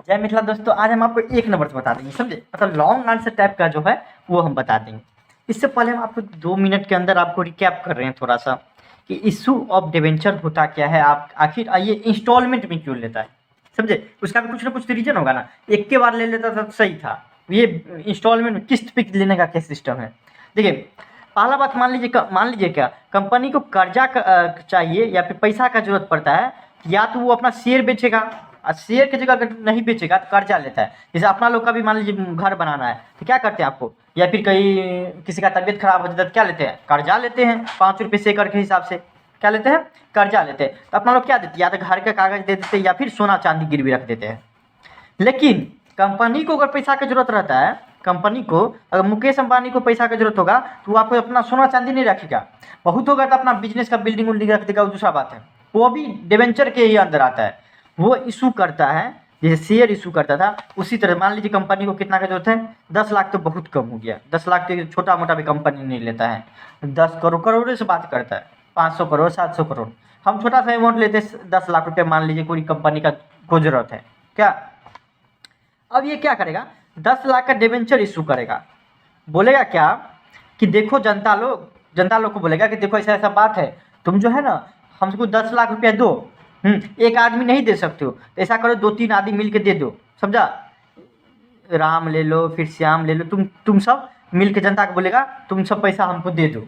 जय मिथिला दोस्तों, आज हम आपको एक नंबर से बता देंगे, समझे। मतलब लॉन्ग आंसर टाइप का जो है वो हम बता देंगे। इससे पहले हम आपको 2 मिनट के अंदर आपको रिकैप कर रहे हैं थोड़ा सा कि इशू ऑफ डिवेंचर होता क्या है, आप आखिर ये इंस्टॉलमेंट में क्यों लेता है, समझे। उसका भी कुछ ना कुछ रीजन होगा ना। एक के बार ले लेता था तो सही था, ये इंस्टॉलमेंट में किस्त पे लेने का क्या सिस्टम है। देखिए, पहला बात मान लीजिए क्या कंपनी को कर्जा चाहिए या फिर पैसा का जरूरत पड़ता है, या तो वो अपना शेयर बेचेगा और शेयर की जगह अगर नहीं बेचेगा तो कर्जा लेता है। जैसे अपना लोग का भी मान लीजिए घर बनाना है तो क्या करते हैं आपको, या फिर कहीं किसी का तबीयत खराब हो जाता है तो क्या लेते हैं, कर्जा लेते हैं। 5 रुपये से एकड़ के हिसाब से क्या लेते हैं, कर्जा लेते हैं। तो अपना लोग क्या देते हैं, या तो घर का कागज दे देते हैं या फिर सोना चांदी गिरवी रख देते हैं। लेकिन कंपनी को अगर पैसा की जरूरत रहता है, कंपनी को अगर मुकेश अंबानी को पैसा की जरूरत होगा तो वो आपको अपना सोना चांदी नहीं रखेगा, बहुत होगा तो अपना बिजनेस का बिल्डिंग उल्डिंग रख देगा, वो दूसरा बात है। वो भी डिवेंचर के ही अंदर आता है, वो इशू करता है। जैसे शेयर इशू करता था उसी तरह मान लीजिए कंपनी को कितना का जरूरत है, 10 लाख तो बहुत कम हो गया। 10 लाख तो छोटा मोटा भी कंपनी नहीं लेता है, 10 करोड़ करोड़ों से बात करता है, 500 करोड़ 700 करोड़। हम छोटा सा अमाउंट लेते 10 लाख रुपये, मान लीजिए कोई कंपनी का को जरूरत है क्या। अब ये क्या करेगा, 10 लाख का डिवेंचर इशू करेगा। बोलेगा क्या कि देखो जनता लोग को बोलेगा कि देखो ऐसा ऐसा बात है, तुम जो है ना हमको 10 लाख रुपया दो। एक आदमी नहीं दे सकते हो तो ऐसा करो 2-3 आदमी मिल के दे दो, समझा। राम ले लो फिर श्याम ले लो, तुम सब मिल के जनता को बोलेगा तुम सब पैसा हमको दे दो।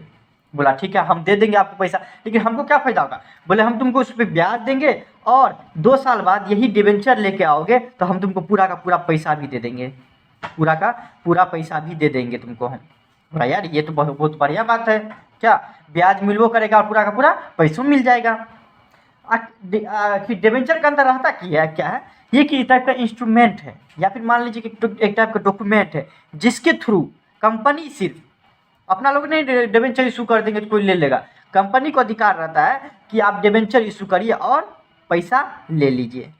बोला ठीक है हम दे देंगे आपको पैसा, लेकिन हमको क्या फायदा होगा। बोले हम तुमको उस पर ब्याज देंगे और 2 साल बाद यही डिवेंचर लेके आओगे तो हम तुमको पूरा का पूरा पैसा भी दे देंगे, पूरा का पूरा पैसा भी दे देंगे तुमको हम। बोला यार ये तो बहुत बहुत बढ़िया बात है, क्या ब्याज मिलवो करेगा और पूरा का पूरा पैसों मिल जाएगा। कि डिवेंचर का अंदर रहता क्या है, ये कि टाइप का इंस्ट्रूमेंट है या फिर मान लीजिए कि एक टाइप का डॉक्यूमेंट है जिसके थ्रू कंपनी सिर्फ अपना लोग नहीं डिवेंचर इशू कर देंगे तो कोई ले लेगा। कंपनी को अधिकार रहता है कि आप डिवेंचर इशू करिए और पैसा ले लीजिए,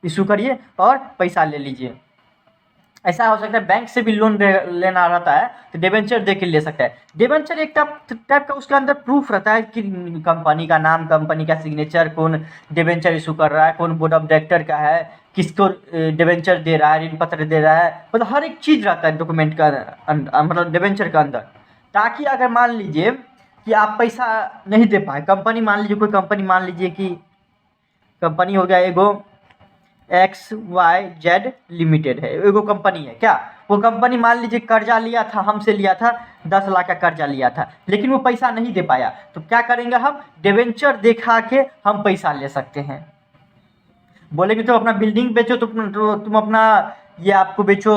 इशू करिए और पैसा ले लीजिए। ऐसा हो सकता है बैंक से भी लोन लेना रहता है तो डिवेंचर दे के ले सकता है। डिवेंचर एक टाइप का उसके अंदर प्रूफ रहता है कि कंपनी का नाम, कंपनी का सिग्नेचर, कौन डिवेंचर इशू कर रहा है, कौन बोर्ड ऑफ डायरेक्टर का है, किसको डिवेंचर दे रहा है, ऋण पत्र दे रहा है, मतलब हर एक चीज़ रहता है डॉक्यूमेंट का मतलब डिवेंचर के अंदर। ताकि अगर मान लीजिए कि आप पैसा नहीं दे पाए, कंपनी मान लीजिए कोई कंपनी मान लीजिए कि कंपनी हो गया एगो XYZ लिमिटेड है, एगो कंपनी है क्या। वो कंपनी मान लीजिए कर्जा लिया था, हमसे लिया था 10 लाख का कर्जा लिया था, लेकिन वो पैसा नहीं दे पाया तो क्या करेंगे हम, डिवेंचर दिखा के हम पैसा ले सकते हैं। बोलेंगे तो अपना बिल्डिंग बेचो, तुम अपना ये आपको बेचो,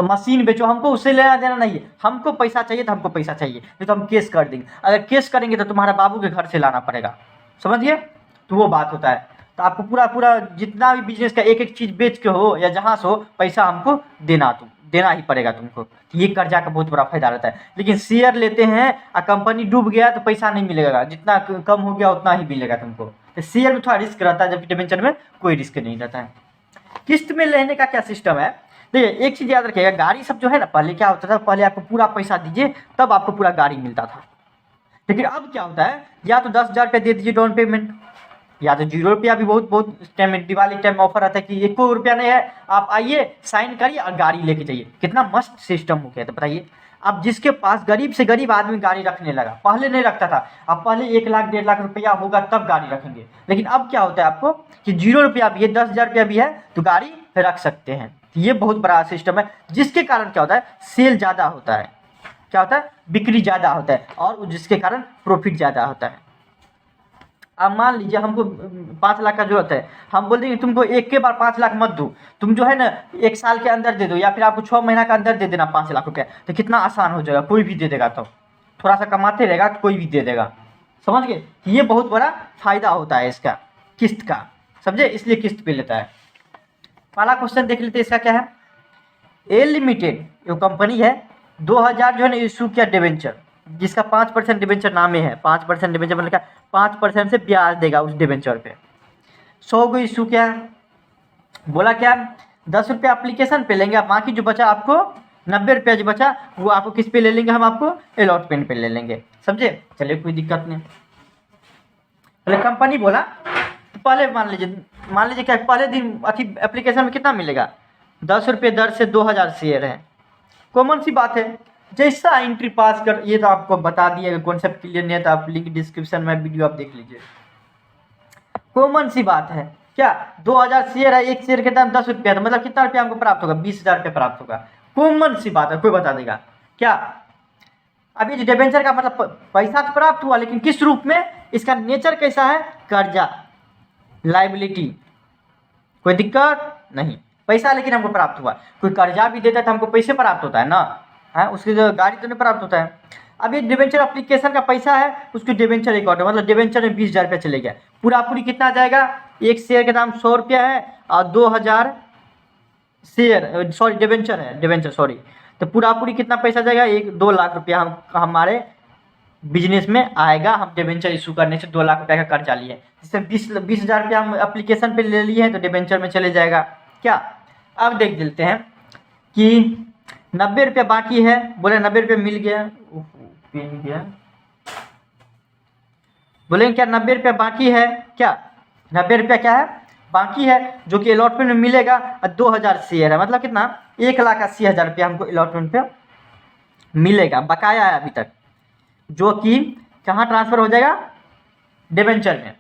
मशीन बेचो, हमको उससे लेना देना नहीं है, हमको पैसा चाहिए तो हमको पैसा चाहिए, नहीं तो हम केस कर देंगे। अगर केस करेंगे तो तुम्हारा बाबू के घर से लाना पड़ेगा, समझिए। तो वो बात होता है। तो आपको पूरा पूरा जितना भी बिजनेस का एक एक चीज़ बेच के हो या जहाँ से हो पैसा हमको देना ही पड़ेगा तुमको। तो ये कर्जा का बहुत बड़ा फायदा रहता है। लेकिन शेयर लेते हैं और कंपनी डूब गया तो पैसा नहीं मिलेगा, जितना कम हो गया उतना ही मिलेगा तुमको। तो शेयर में थोड़ा रिस्क रहता है, जबकि डिवेंचर में कोई रिस्क नहीं रहता है। किस्त में लेने का क्या सिस्टम है, देखिए एक चीज़ याद रखिएगा, गाड़ी सब जो है ना पहले क्या होता था, पहले आपको पूरा पैसा दीजिए तब आपको पूरा गाड़ी मिलता था। लेकिन अब क्या होता है, या तो 10,000 रुपया दे दीजिए डाउन पेमेंट, या तो 0 रुपया भी बहुत टाइम दिवाली टाइम ऑफर आता है कि 1 रुपया नहीं है, आप आइए साइन करिए और गाड़ी लेके जाइए। कितना मस्त सिस्टम हो गया था बताइए। अब जिसके पास गरीब से गरीब आदमी गाड़ी रखने लगा, पहले नहीं रखता था। अब पहले 1 लाख 1.5 लाख रुपया होगा तब गाड़ी रखेंगे, लेकिन अब क्या होता है आपको कि 0 रुपया भी है, 10,000 रुपया भी है तो गाड़ी रख सकते हैं। ये बहुत बड़ा सिस्टम है, जिसके कारण क्या होता है, सेल ज़्यादा होता है, क्या होता है, बिक्री ज़्यादा होता है और जिसके कारण प्रॉफिट ज़्यादा होता है। अब मान लीजिए हमको 5 लाख का जरूरत है, हम बोल देंगे तुमको एक के बार 5 लाख मत दो, तुम जो है ना 1 साल के अंदर दे दो, या फिर आपको 6 महीना के अंदर दे देना 5 लाख रुपया। तो कितना आसान हो जाएगा, कोई भी दे देगा। तो थोड़ा सा कमाते रहेगा तो कोई भी दे देगा, समझ गए। ये बहुत बड़ा फायदा होता है इसका, किस्त का, समझे, इसलिए किस्त पे लेता है। पहला क्वेश्चन देख लेते हैं, इसका क्या है। ए लिमिटेड जो कंपनी है 2000 जो है ना इशू किया डिवेंचर, जिसका 5% डिवेंचर नामे है। 5% डिवेंचर मतलब क्या, 5% से ब्याज देगा उस डिवेंचर पे। 100 को इशू किया, बोला क्या 10 रुपया एप्लीकेशन पे लेंगे, बाकी जो बचा आपको 90 रुपया जो बचा वो आपको किस पे ले लेंगे, हम आपको अलॉटमेंट पे ले लेंगे, समझे। चलिए कोई दिक्कत नहीं। पहले कंपनी बोला पहले मान लीजिए क्या पहले दिन अथी एप्लीकेशन में कितना मिलेगा, 10 रुपये दर से 2000 शेयर है, कॉमन सी बात है। जैसा एंट्री पास कर, ये तो आपको बता दिया, कॉन्सेप्ट क्लियर नहीं है तो आप लिंक डिस्क्रिप्शन में वीडियो आप देख लीजिए, कॉमन सी बात है। क्या 2000 शेयर है, एक शेयर के दाम 10 रुपया, तो मतलब कितना रुपया हमको प्राप्त होगा, 20,000 रुपये प्राप्त होगा, कॉमन सी बात है, कोई बता देगा क्या। अभी जो डिबेंचर का मतलब पैसा तो प्राप्त हुआ, लेकिन किस रूप में, इसका नेचर कैसा है, कर्जा, लाइबिलिटी, कोई दिक्कत नहीं, पैसा लेकिन हमको प्राप्त हुआ। कोई कर्जा भी देता है तो हमको पैसे प्राप्त होता है ना, है उसकी जो गाड़ी तो नहीं प्राप्त होता है। अभी डिबेंचर एप्लीकेशन का पैसा है, उसकी डिबेंचर अकाउंट है, मतलब डिबेंचर में 20,000 रुपया चले गया, पूरा पूरी कितना जाएगा, एक शेयर का दाम 100 रुपया है और 2000 शेयर सॉरी डिबेंचर है, डिबेंचर सॉरी, तो पूरा पूरी कितना पैसा जाएगा, 2 लाख रुपया हम हमारे बिजनेस में आएगा। हम डिबेंचर इशू करने से 2 लाख रुपये का कर्जा लिए, जिससे 20,000 रुपया हम एप्लीकेशन पे ले लिए हैं, तो डिबेंचर में चले जाएगा क्या। अब देख लेते हैं कि 90 रुपया बाकी है, बोले 90 रुपये मिल गया, बोलेंगे क्या 90 रुपया बाकी है, क्या 90 रुपया क्या है बाकी है, जो कि अलॉटमेंट में मिलेगा, 2000 शेयर है, मतलब कितना 1,80,000 रुपया हमको अलॉटमेंट पे मिलेगा, बकाया है अभी तक, जो कि कहाँ ट्रांसफर हो जाएगा, डिबेंचर में,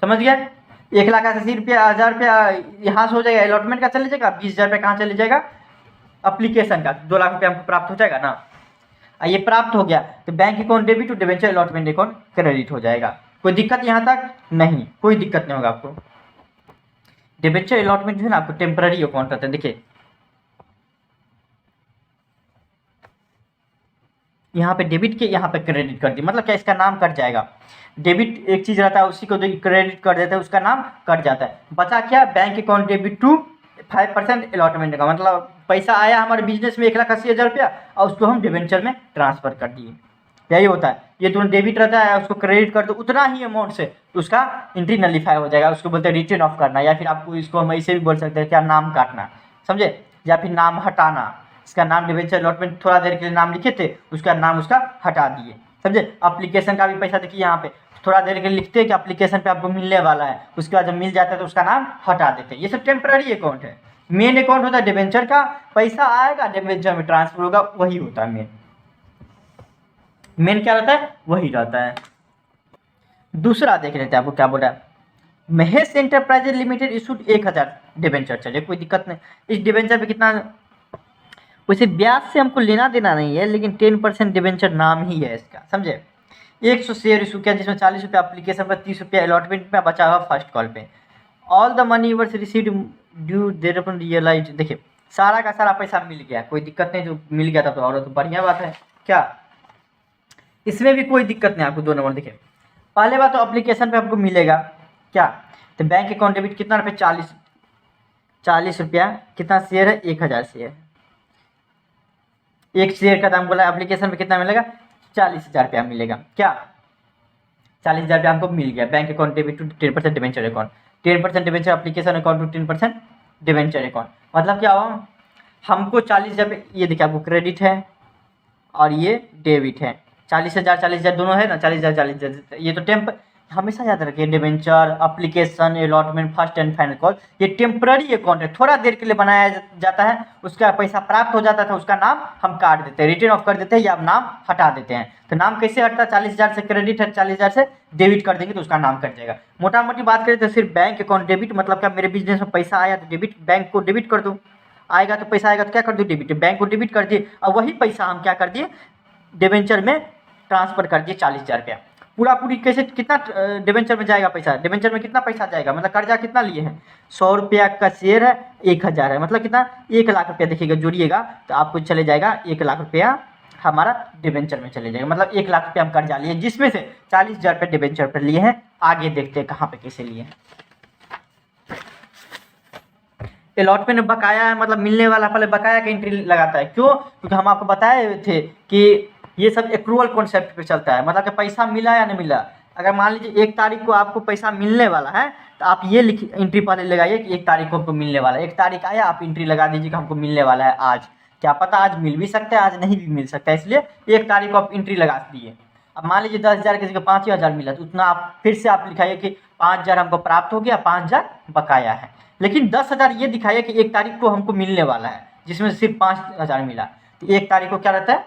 समझ गया। 1,80,000 रुपया, 1000 रुपया यहाँ से हो जाएगा, अलॉटमेंट का चले जाएगा, 20,000 रुपया कहाँ चले जाएगा, एप्लीकेशन का, 2 लाख रुपया हमको प्राप्त हो जाएगा ना। ये प्राप्त हो गया तो बैंक अकाउंट डेबिट और डिबेंचर अलॉटमेंट अकाउंट क्रेडिट हो जाएगा, कोई दिक्कत यहाँ तक नहीं, कोई दिक्कत नहीं होगा आपको। डिबेंचर अलॉटमेंट जो है ना आपको टेम्पररी अकाउंट रहता है, देखिए यहाँ पे डेबिट के यहाँ पे क्रेडिट कर दी, मतलब क्या इसका नाम कट जाएगा। डेबिट एक चीज रहता है, उसी को जो क्रेडिट कर देते हैं उसका नाम कट जाता है। बचा क्या, bank account debit to 5% allotment का, मतलब पैसा आया हमारे बिजनेस में 1,80,000 रुपया और उसको हम डिबेंचर में ट्रांसफर कर दिए, यही होता है। ये तुरंत डेबिट रहता है, उसको क्रेडिट कर दो उतना ही अमाउंट से, तो उसका एंट्री नलीफाई हो जाएगा, उसको बोलते हैं रिटर्न ऑफ करना, या फिर आपको इसको हम ऐसे भी बोल सकते हैं क्या, नाम काटना, समझे, या फिर नाम हटाना। इसका नाम डिबेंचर अलॉटमेंट, थोड़ा देर के लिए नाम लिखे थे, उसका नाम उसका हटा दिए, समझे। एप्लीकेशन का भी पैसा देखिए यहाँ पे थोड़ा देर के लिए लिखते हैं कि एप्लीकेशन पे आपको मिलने वाला है, उसके बाद जब मिल जाता है तो उसका नाम हटा देते हैं। ये सब टेम्पररी अकाउंट है। मेन अकाउंट होता है डिबेंचर का, पैसा आएगा डिबेंचर में ट्रांसफर होगा, वही होता है मेन। मेन क्या रहता है, वही रहता है। दूसरा देख लेते हैं आपको क्या बोल रहा है, Mahesh enterprises limited issued 1,000 debenture, चलिए कोई दिक्कत नहीं। इस डिबेंचर पे कितना, वैसे ब्याज से हमको लेना देना नहीं है, लेकिन 10% डिबेंचर नाम ही है इसका, समझे। 100 शेयर इशू किया, जिसमें 40 रुपया एप्लीकेशन पर, 30 रुपया अलॉटमेंट में बचा हुआ फर्स्ट कॉल पे। All the money were received due thereupon realise, देखिए सारा का सारा पैसा मिल गया, कोई दिक्कत नहीं, जो मिल गया था तो और तो बढ़िया बात है क्या, इसमें भी कोई दिक्कत नहीं आपको। 2 नंबर देखिए, पहले बात तो एप्लीकेशन पे आपको मिलेगा क्या, तो बैंक अकाउंट डेबिट कितना रुपये, 40 रुपया, कितना शेयर है, 1,000 शेयर, एक शेयर का दाम बोला, एप्लीकेशन पे कितना मिलेगा, 40,000 रुपया मिलेगा क्या, 40,000 रुपया हमको मिल गया। Bank account debit to 10% debenture account, 10% debenture application account to 10% debenture account, मतलब क्या हुआ, हमको 40,000, ये देखिए आपको क्रेडिट है और ये डेबिट है, 40,000 दोनों है ना, 40,000, ये तो टेम्प, हमेशा याद रखिए debenture, application, allotment, first and final call, ये टेम्पररी अकाउंट है, थोड़ा देर के लिए बनाया जाता है, उसका पैसा प्राप्त हो जाता था, उसका नाम हम काट देते हैं, रिटर्न ऑफ कर देते हैं या नाम हटा देते हैं। तो नाम कैसे हटता है, 40,000 से क्रेडिट है, 40,000 से डेबिट कर देंगे तो उसका नाम कट जाएगा। मोटा मोटी बात करें तो सिर्फ बैंक अकाउंट डेबिट, मतलब क्या, मेरे बिजनेस में पैसा आया तो डेबिट, बैंक को डेबिट कर दो, आएगा तो पैसा आएगा तो क्या कर दो, डेबिट, बैंक को डेबिट कर दिए, और वही पैसा हम क्या कर दिए, डिबेंचर में ट्रांसफर कर दिए 40,000 रुपया। पूरा पूरी कैसे, कितना डिबेंचर में जाएगा पैसा, डिबेंचर में कितना पैसा जाएगा, मतलब कर्जा कितना लिए हैं, 100 रुपया का शेयर है, 1,000 है, मतलब कितना, 1,00,000 रुपया देखिएगा, जोड़िएगा तो आपको चले जाएगा 1,00,000 रुपया हमारा डिबेंचर में चले जाएगा, मतलब 1,00,000 रुपया हम कर्जा लिए, जिसमें से 40,000 रुपये डिबेंचर पर लिए हैं। आगे देखते हैं कहाँ पे कैसे लिए हैं। अलॉटमेंट में बकाया है, मतलब मिलने वाला, पहले बकाया का एंट्री लगाता है, क्यों, क्योंकि हम आपको बताए थे कि ये सब एक्रूअल कॉन्सेप्ट पे चलता है, मतलब कि पैसा मिला या नहीं मिला। अगर मान लीजिए 1 तारीख को आपको पैसा मिलने वाला है तो आप ये एंट्री पहले लगाइए कि 1 तारीख को हमको मिलने वाला है, 1 तारीख आया आप एंट्री लगा दीजिए कि हमको मिलने वाला है आज, क्या पता आज मिल भी सकता है, आज नहीं भी मिल सकता है, इसलिए 1 तारीख को आप एंट्री लगा दिए। अब मान लीजिए 10,000 किसी को 5,000 मिला तो उतना आप फिर से आप लिखाइए कि 5,000 हमको प्राप्त हो गया, 5,000 बकाया है। लेकिन 10,000 ये दिखाया कि 1 तारीख को हमको मिलने वाला है, जिसमें सिर्फ 5,000 मिला। तो 1 तारीख को क्या रहता है,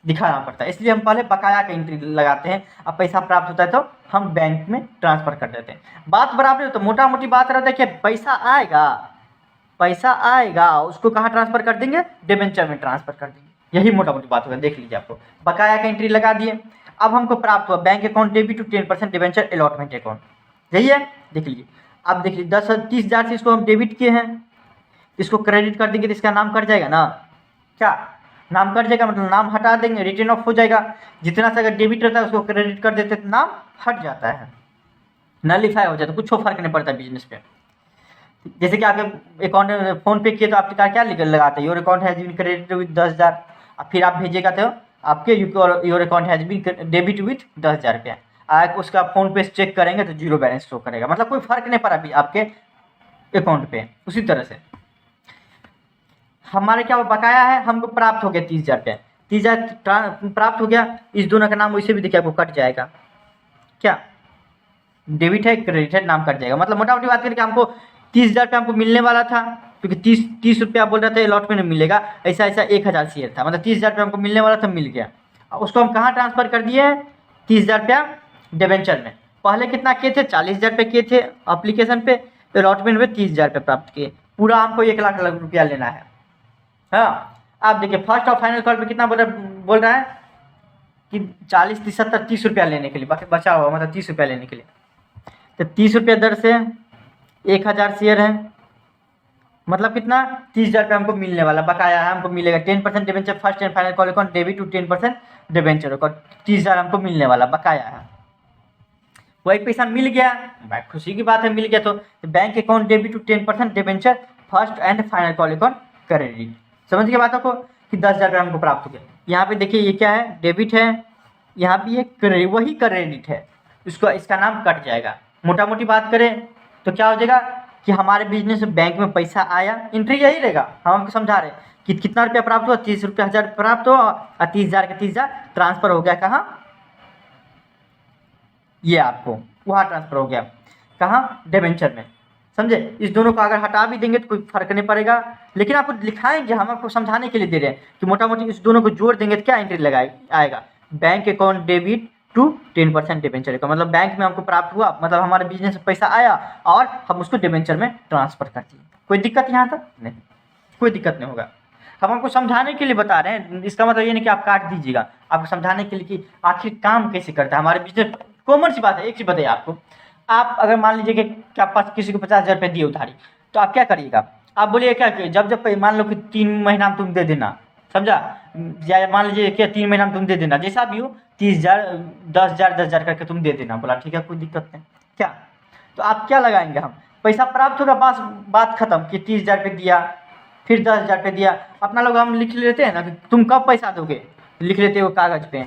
दिखाना पड़ता है। इसलिए हम पहले बकाया का एंट्री लगाते हैं। अब पैसा प्राप्त होता है तो हम बैंक में ट्रांसफ़र कर देते हैं। बात बराबर है। तो मोटा मोटी बात रहता है कि पैसा आएगा उसको कहाँ ट्रांसफ़र कर देंगे, डिबेंचर में ट्रांसफ़र कर देंगे। यही मोटा मोटी बात होगा। देख लीजिए, आपको बकाया का एंट्री लगा दिए। अब हमको प्राप्त हुआ bank account debit to 10% debenture allotment account, यही है। देख लीजिए, अब देख लीजिए 30,000 से इसको हम डेबिट किए हैं, इसको क्रेडिट कर देंगे तो इसका नाम कट जाएगा ना। क्या नाम कट जाएगा, मतलब नाम हटा देंगे, रिटर्न ऑफ हो जाएगा। जितना से अगर डेबिट रहता है उसको क्रेडिट कर देते तो नाम हट जाता है, नलिफाई हो जाता है, कुछ फर्क नहीं पड़ता बिजनेस पे। जैसे कि आपके अकाउंट फोन पे किए तो आपके क्या लगाते हैं, your account has been credit with 10,000, फिर आप भेजेगा तो आपके your account has been debit with 10,000 रुपया। आप उसका फोन पे चेक करेंगे तो जीरो बैलेंस शो करेगा, मतलब कोई फर्क नहीं पड़ा अभी आपके अकाउंट पे। उसी तरह से हमारे क्या बकाया है, हमको प्राप्त हो गया 30,000 रुपया, 30,000 प्राप्त हो गया। इस दोनों का नाम वैसे भी देखिए आपको कट जाएगा, क्या डेबिट है क्रेडिट है, नाम कट जाएगा। मतलब मोटा मोटी बात करके हमको 30,000 रुपया हमको मिलने वाला था, क्योंकि 30 रुपया बोल रहे थे अलॉटमेंट में मिलेगा, ऐसा 1,000 शेयर था, मतलब 30,000 रुपया हमको मिलने वाला था, मिल गया। उसको हम कहाँ ट्रांसफ़र कर दिए, 30,000 रुपया डिबेंचर में। पहले कितना किए थे, 40,000 रुपये किए थे अप्लीकेशन पे, अलॉटमेंट में 30,000 रुपये प्राप्त किए। पूरा हमको 1 लाख रुपया लेना है। हाँ, आप देखिए फर्स्ट और फाइनल कॉल पे कितना बोल रहा है कि 40, 70, 30 रुपया लेने के लिए, बाकी बचा हुआ मतलब 30 रुपया लेने के लिए। तो 30 रुपया दर से 1,000 शेयर है, मतलब कितना 30,000 रुपया हमको मिलने वाला बकाया है, हमको मिलेगा 10% debenture first and final call account debit to 10% debenture account, 30,000 हमको मिलने वाला बकाया है। वही पैसा मिल गया, भाई खुशी की बात है, मिल गया। तो bank account debit to 10% debenture first and final call account credit. समझ गए बातों को कि 10,000 रुपया हमको प्राप्त हो गया। यहाँ पे देखिए ये क्या है, डेबिट है, यहाँ भी ये क्रेडिट, वही क्रेडिट है, इसका नाम कट जाएगा। मोटा मोटी बात करें तो क्या हो जाएगा कि हमारे बिजनेस में बैंक में पैसा आया, एंट्री यही रहेगा। हम आपको समझा रहे कि कितना रुपया प्राप्त हुआ, 30 रुपया 1,000 प्राप्त हुआ और 30,000 का 30,000 ट्रांसफ़र हो गया कहाँ, ये आपको वहाँ ट्रांसफ़र हो गया कहाँ, डिबेंचर में। समझे, इस दोनों को अगर हटा भी देंगे तो कोई फर्क नहीं पड़ेगा, लेकिन आपको लिखाएंगे, हम आपको समझाने के लिए दे रहे हैं कि मोटा मोटी इस दोनों को जोड़ देंगे तो क्या एंट्री आएगा, bank account debit to 10% debenture account. मतलब बैंक में हमको प्राप्त हुआ, मतलब हमारे बिजनेस में पैसा आया और हम उसको डिबेंचर में ट्रांसफ़र कर दिए। कोई दिक्कत यहाँ तक नहीं, कोई दिक्कत नहीं होगा। हम आपको समझाने के लिए बता रहे हैं, इसका मतलब ये नहीं कि आप काट दीजिएगा, आपको समझाने के लिए कि आखिर काम कैसे करता है हमारे बिजनेस। कॉमन सी बात है, एक चीज़ बताइए आपको, आप अगर मान लीजिए कि क्या पास किसी को 50,000 रुपये दिए उधारी, तो आप क्या करिएगा, आप बोलिए क्या कि जब मान लो कि 3 महीना में तुम दे देना, समझा, या मान लीजिए कि 3 महीना में तुम दे देना, जैसा भी हो 30,000 10,000 करके तुम दे देना। बोला ठीक है, कोई दिक्कत नहीं। क्या, तो आप क्या लगाएंगे, हम पैसा प्राप्त होगा, बस बात खत्म कि 30,000 रुपये दिया, फिर 10,000 रुपये दिया। अपना लोग हम लिख लेते हैं ना कि तुम कब पैसा दोगे, लिख लेते हो कागज़ पे,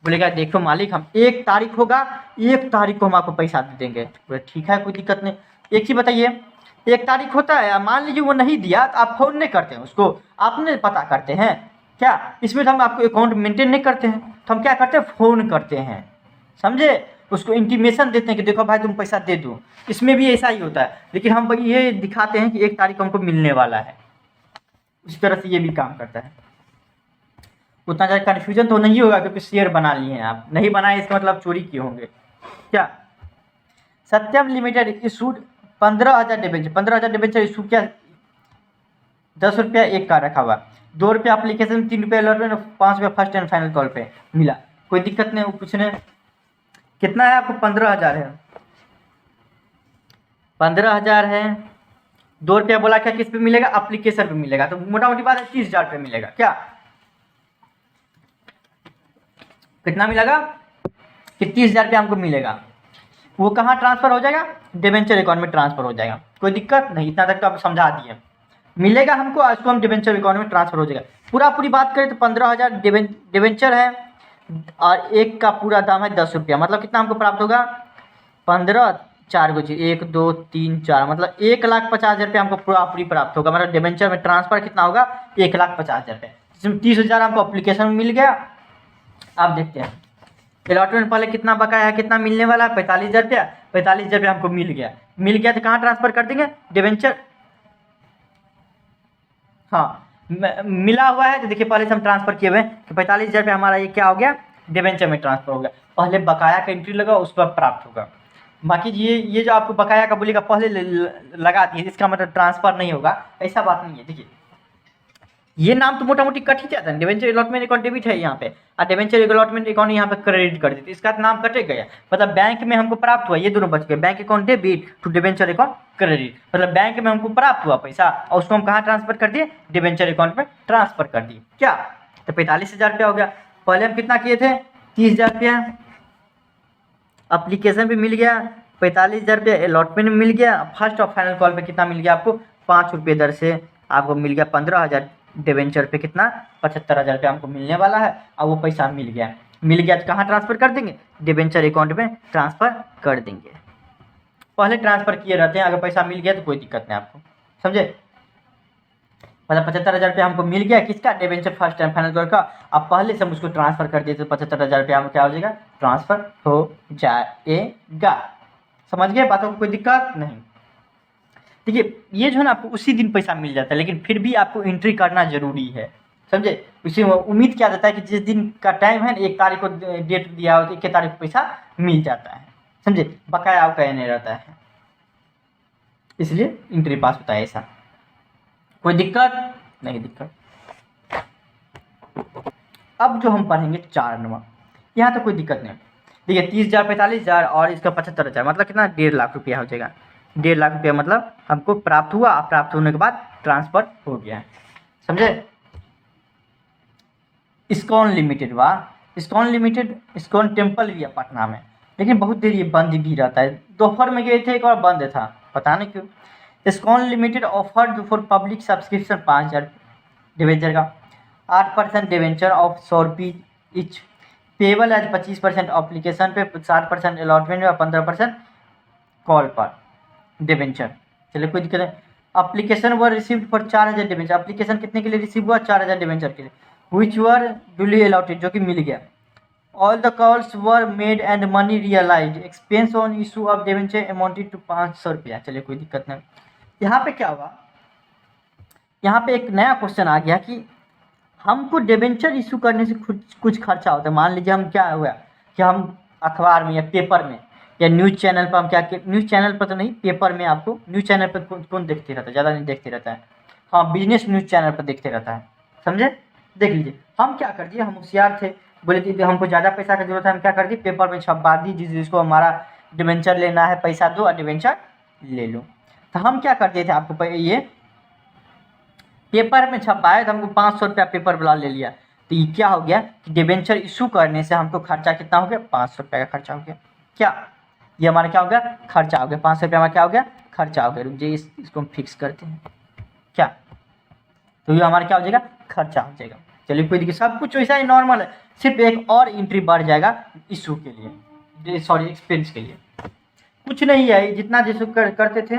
बोलेगा देखो मालिक हम 1 तारीख होगा, 1 तारीख को हम आपको पैसा दे देंगे। बोले ठीक है, कोई दिक्कत नहीं। एक चीज़ बताइए, 1 तारीख होता है, मान लीजिए वो नहीं दिया तो आप फ़ोन नहीं करते हैं उसको, आपने पता करते हैं क्या, इसमें तो हम आपको अकाउंट मेंटेन नहीं करते हैं, तो हम क्या करते हैं, फ़ोन करते हैं, समझे, उसको इंटीमेशन देते हैं कि देखो भाई तुम पैसा दे दो। इसमें भी ऐसा ही होता है, लेकिन हम ये दिखाते हैं कि 1 तारीख को हमको मिलने वाला है। उसी तरह से ये भी काम करता है। उतना ज़्यादा कन्फ्यूजन तो नहीं होगा, क्योंकि शेयर बना लिए हैं आप, नहीं बनाए इसका मतलब चोरी किए होंगे। क्या, Satyam limited issued 15,000 debenture, 15,000 debenture issue किया, 10 रुपया एक का रखा हुआ, 2 रुपया एप्लीकेशन, 3 रुपया अलॉटमेंट, 5 रुपया फर्स्ट एंड फाइनल कॉल पे मिला। कोई दिक्कत नहीं, कुछ नहीं। कितना है आपको, 15,000 है, 15,000 है, 2 रुपया बोला क्या किस पे मिलेगा, एप्लीकेशन पे मिलेगा, तो मोटा मोटी बात है 30,000 रुपये मिलेगा। क्या, कितना मिलेगा कि 30,000 रुपया हमको मिलेगा, वो कहाँ ट्रांसफ़र हो जाएगा, डिबेंचर अकाउंट में ट्रांसफ़र हो जाएगा। कोई दिक्कत नहीं, इतना तक तो आप समझा दिए, मिलेगा हमको, उसको हम डिबेंचर अकाउंट में ट्रांसफ़र हो जाएगा। पूरी बात करें तो 15,000 डिबेंचर है और एक का पूरा दाम है 10 रुपया, मतलब कितना हमको प्राप्त होगा, 15 4 को 1 2 3 4, मतलब 1,50,000 रुपये हमको पूरी प्राप्त होगा। मतलब डिबेंचर में ट्रांसफ़र कितना होगा, 1,50,000 रुपये, जिसमें 30,000 हमको अप्लीकेशन में मिल गया। आप देखते हैं अलॉटमेंट पहले कितना बकाया है, कितना मिलने वाला है, 45,000 रुपया, 45,000 रुपये हमको मिल गया तो कहाँ ट्रांसफ़र कर देंगे, डिबेंचर, हाँ मिला हुआ है तो देखिए पहले से हम ट्रांसफ़र किए हुए हैं, तो 45,000 रुपये हमारा ये क्या हो गया, डिबेंचर में ट्रांसफ़र हो गया। पहले बकाया का एंट्री लगा, उस पर प्राप्त होगा। बाकी ये जो आपको बकाया का बोलेगा पहले लगा दिए, इसका मतलब ट्रांसफ़र नहीं होगा, ऐसा बात नहीं है। देखिए ये नाम तो मोटा मोटी कट ही जाता है, डिबेंचर अलॉटमेंट अकाउंट डेबिट है यहाँ पे, और डिबेंचर अलॉटमेंट अकाउंट यहाँ पे क्रेडिट कर देते, इसका नाम कटे गया, मतलब बैंक में हमको प्राप्त हुआ, ये दोनों बच गए, bank account debit to debenture account credit, मतलब बैंक में हमको प्राप्त हुआ पैसा और उसको हम कहाँ ट्रांसफर कर दिए, डिबेंचर अकाउंट में ट्रांसफर कर दिए। क्या, तो 45,000 रुपया हो गया। पहले हम कितना किए थे, 30,000 रुपया अप्लीकेशन भी मिल गया, 45,000 रुपया अलॉटमेंट में मिल गया, फर्स्ट और फाइनल कॉल पे कितना मिल गया आपको, 5 रुपये दर से आपको मिल गया 15,000, डिबेंचर पे कितना 75,000 रुपया हमको मिलने वाला है, और वो पैसा मिल गया तो कहाँ ट्रांसफ़र कर देंगे, डिबेंचर अकाउंट में ट्रांसफ़र कर देंगे। पहले ट्रांसफ़र किए रहते हैं, अगर पैसा मिल गया तो कोई दिक्कत नहीं आपको, समझे। मतलब 75,000 रुपया हमको मिल गया, किसका, डिबेंचर फर्स्ट एंड फाइनल का, अब पहले से हम उसको ट्रांसफ़र कर दिए तो 75,000 रुपया हम क्या हो जाएगा, ट्रांसफ़र हो जाएगा। समझ गए बातों को, कोई दिक्कत नहीं। देखिए ये जो है ना आपको उसी दिन पैसा मिल जाता है, लेकिन फिर भी आपको एंट्री करना जरूरी है, समझे। इसी में उम्मीद किया जाता है कि जिस दिन का टाइम है 1 तारीख को डेट दिया हो तो 1 तारीख को पैसा मिल जाता है, समझे, बकाया आपका नहीं रहता है, इसलिए एंट्री पास होता है ऐसा। कोई दिक्कत नहीं, दिक्कत। अब जो हम पढ़ेंगे 4 नंबर, यहाँ तो कोई दिक्कत नहीं। देखिए 30,000, 45,000 और इसका 75,000, मतलब कितना, 1.5 लाख रुपया हो जाएगा। 1.5 लाख रुपया मतलब हमको प्राप्त हुआ, प्राप्त होने के बाद ट्रांसफर हो गया, समझे। इस्कॉन लिमिटेड इस्कॉन टेम्पल भी है पटना में, लेकिन बहुत देर ये बंद भी रहता है। दोपहर में गए थे, एक और बंद था, पता नहीं क्यों। ISKCON limited offered for public subscription 5,000 debenture का, 8% debenture of 100 rupees each, payable as 25% application पे, 60% अलॉटमेंट में और 15% कॉल पर डिवेंचर। चलिए कोई दिक्कत नहीं। Application were received for 4,000 debenture, application कितने के लिए रिसीव हुआ, 4,000 डिवेंचर के लिए, विच वर ड्यूली अलॉटेड, जो कि मिल गया। All the calls were made and money realise, expense on issue of debenture amounted to 500 रुपया। चलिए कोई दिक्कत नहीं। यहाँ पे क्या हुआ, यहाँ पे एक नया क्वेश्चन आ गया कि हमको डिवेंचर इशू करने से कुछ खर्चा होता है। मान लीजिए हम क्या हुआ कि हम अखबार में या पेपर में या न्यूज़ चैनल पर, हम क्या, न्यूज़ चैनल पर तो नहीं, पेपर में, आपको न्यूज़ चैनल पर कौन देखते रहता है, ज़्यादा नहीं देखते रहता है, हाँ बिजनेस न्यूज़ चैनल पर देखते रहता है, समझे। देख लीजिए हम क्या कर दिए, हम होशियार थे, बोले कि हमको ज़्यादा पैसा की जरूरत है, हम क्या कर दिए, पेपर में छपवा दी, जिसको हमारा डिवेंचर लेना है पैसा दो और डिवेंचर ले लो। तो हम क्या कर दिए थे, आपको ये पेपर में छपाए तो हमको 500 रुपया पेपर वाला ले लिया, तो ये क्या हो गया कि डिवेंचर इशू करने से हमको खर्चा कितना हो गया, 500 रुपया का खर्चा हो गया। क्या, ये हमारा क्या हो गया, खर्चा हो गया, 500 रुपया हमारा क्या हो गया, खर्चा हो गया। रुक जाइए इसको हम फिक्स करते हैं, क्या, तो ये हमारा क्या हो जाएगा, खर्चा हो जाएगा। चलिए कोई दिक्कत, सब कुछ वैसा ही नॉर्मल है, सिर्फ एक और एंट्री बढ़ जाएगा इशू के लिए, सॉरी एक्सपेंस के लिए, कुछ नहीं है, जितना जैसे करते थे।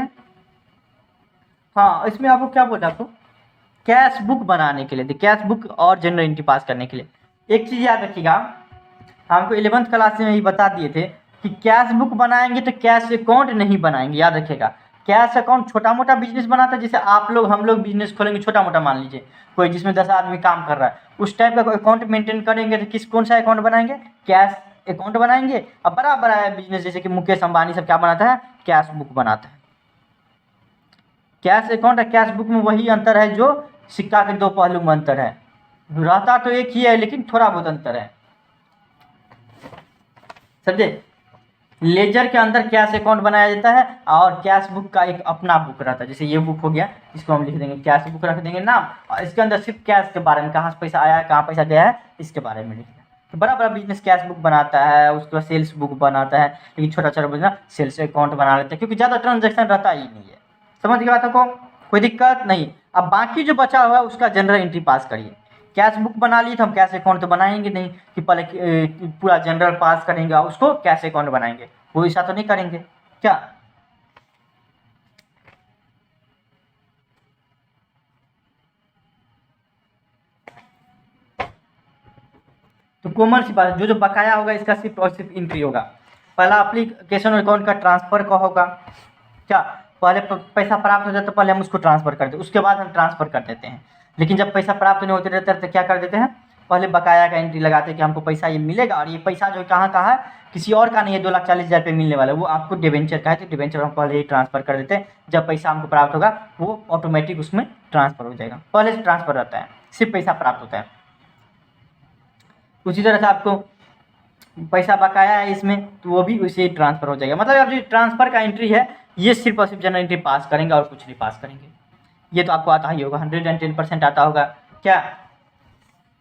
हाँ इसमें आपको क्या बोला, आपको कैश बुक बनाने के लिए, कैश बुक और जनरल एंट्री पास करने के लिए एक चीज़ याद रखिएगा, हमको 11th क्लास में ही बता दिए थे कि कैश बुक बनाएंगे तो कैश अकाउंट नहीं बनाएंगे, याद रखिएगा। कैश अकाउंट छोटा मोटा बिजनेस बनाता है, जैसे आप लोग हम लोग बिजनेस खोलेंगे छोटा मोटा, मान लीजिए कोई जिसमें 10 आदमी काम कर रहा है, उस टाइप का अकाउंट मेंटेन करेंगे तो कौन सा अकाउंट बनाएंगे, कैश अकाउंट बनाएंगे। अब बड़ा बड़ा बिजनेस जैसे कि मुकेश अंबानी सब क्या बनाता है, कैश बुक बनाता है। कैश अकाउंट और कैश बुक में वही अंतर है जो सिक्का के 2 पहलू में अंतर है, रहता तो एक ही है लेकिन थोड़ा बहुत अंतर है, समझे। लेजर के अंदर कैश अकाउंट बनाया जाता है और कैश बुक का एक अपना बुक रहता है, जैसे ये बुक हो गया, इसको हम लिख देंगे कैश बुक, रख देंगे नाम, और इसके अंदर सिर्फ कैश के बारे में, कहाँ से पैसा आया है, कहाँ पैसा गया है, इसके बारे में लिखना। तो बड़ा बड़ा बिजनेस कैश बुक बनाता है, उसके बाद सेल्स बुक बनाता है, लेकिन छोटा छोटा बिजनेस सेल्स अकाउंट बना लेते हैं, क्योंकि ज़्यादा ट्रांजेक्शन रहता ही नहीं है। समझ गया बातों को, कोई दिक्कत नहीं। अब बाकी जो बचा हुआ है उसका जनरल एंट्री पास करिए। कैश बुक बना लिए तो हम कैश अकाउंट तो बनाएंगे नहीं कि पहले पूरा जनरल पास करेंगे और उसको कैश अकाउंट बनाएंगे, वो ऐसा तो नहीं करेंगे, क्या। तो कॉमन सी बात है, जो बकाया होगा इसका सिर्फ और सिर्फ एंट्री होगा, पहला एप्लीकेशन अकाउंट का ट्रांसफ़र का होगा क्या, पहले पैसा प्राप्त हो जाता तो पहले हम उसको ट्रांसफ़र कर देते, उसके बाद हम ट्रांसफ़र कर देते हैं। लेकिन जब पैसा प्राप्त नहीं होते रहता तो क्या कर देते हैं, पहले बकाया का एंट्री लगाते हैं कि हमको पैसा ये मिलेगा, और ये पैसा जो कहाँ का है, किसी और का नहीं है, 2,40,000 रुपये मिलने वाला है, वो आपको डिबेंचर का है, तो डिबेंचर हम पहले ही ट्रांसफ़र कर देते हैं। जब पैसा हमको प्राप्त होगा वो ऑटोमेटिक उसमें ट्रांसफ़र हो जाएगा, पहले से ट्रांसफ़र रहता है, सिर्फ पैसा प्राप्त होता है। उसी तरह से आपको पैसा बकाया है इसमें, तो वो भी उसे ट्रांसफ़र हो जाएगा। मतलब अब जो ट्रांसफ़र का एंट्री है ये सिर्फ और सिर्फ जनरल एंट्री पास करेंगे और कुछ नहीं पास करेंगे। ये तो आपको आता ही होगा, 110% आता होगा क्या।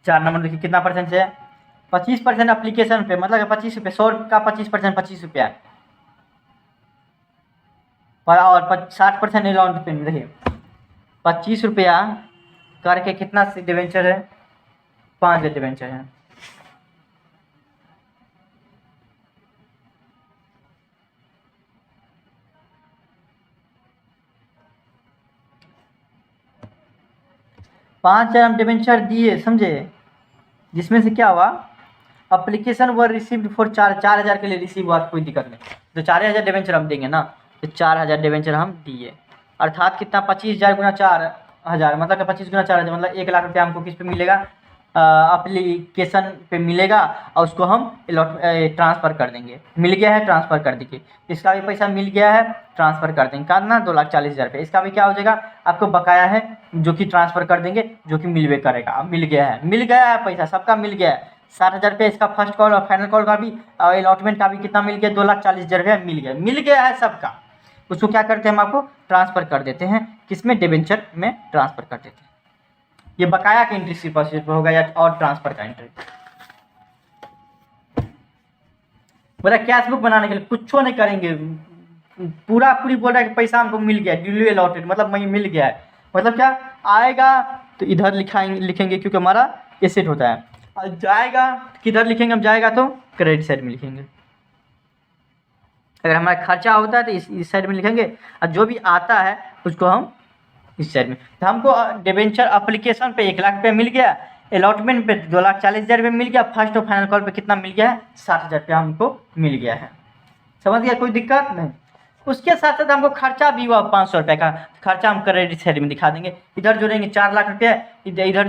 4 नंबर देखिए कितना परसेंट से है, 25% अप्लीकेशन पे, मतलब 25 रुपये, 100 का 25% 25 रुपया, और 60% अलाउंस पे देखिए 25 रुपया करके कितना डिवेंचर है, 5 डिवेंचर है। पाँच हजार हम डिवेंचर दिए, समझे, जिसमें से क्या हुआ, अप्लीकेशन वर रिसीव्ड फॉर 4,000 के लिए रिसीव हुआ, कोई दिक्कत नहीं, तो 4,000 डिवेंचर हम देंगे ना, तो 4,000 डिवेंचर हम दिए, अर्थात कितना, 25,000 गुना 4,000, मतलब 25 गुना 4,000, मतलब 1,00,000 रुपया हमको किस पे मिलेगा, एप्लीकेशन पे मिलेगा, और उसको हम ट्रांसफ़र कर देंगे। मिल गया है, ट्रांसफ़र कर देंगे, इसका भी पैसा मिल गया है, ट्रांसफ़र कर देंगे, कितना 2,40,000 रुपये। इसका भी क्या हो जाएगा, आपको बकाया है जो कि ट्रांसफ़र कर देंगे, जो कि मिलवे करेगा। अब मिल गया है पैसा, सबका मिल गया है, 60,000 रुपये इसका फर्स्ट कॉल और फाइनल कॉल का भी, और अलॉटमेंट का भी कितना मिल गया, 2,40,000 रुपये मिल गया है सबका। उसको क्या करते हैं, हम आपको ट्रांसफ़र कर देते हैं, किसमें, डिबेंचर में ट्रांसफ़र कर देते हैं। ये बकाया का एंट्री सिर्फ होगा या और ट्रांसफर का एंट्री। बोला कैश बुक बनाने के लिए कुछ नहीं करेंगे, पूरी बोल रहा है कि पैसा हमको मिल गया, ड्यूली अलॉटेड, मतलब मैं मिल गया है, मतलब क्या आएगा तो इधर लिखेंगे क्योंकि हमारा एसेट होता है, और जाएगा किधर लिखेंगे, हम जाएगा तो क्रेडिट साइड में लिखेंगे। अगर हमारा खर्चा होता है तो इस साइड में लिखेंगे, और जो भी आता है उसको हम इस साइड में। तो हमको डिबेंचर एप्लीकेशन पे 1,00,000 रुपये मिल गया, अलॉटमेंट पे 2,40,000 रुपये मिल गया, फर्स्ट और फाइनल कॉल पे कितना मिल गया है, 60,000 रुपया हमको मिल गया है। समझ गया, कोई दिक्कत नहीं। उसके साथ साथ हमको खर्चा भी हुआ 500 रुपये का, खर्चा हम क्रेडिट साइड में दिखा देंगे, इधर जोड़ेंगे 4,00,000 रुपये, इधर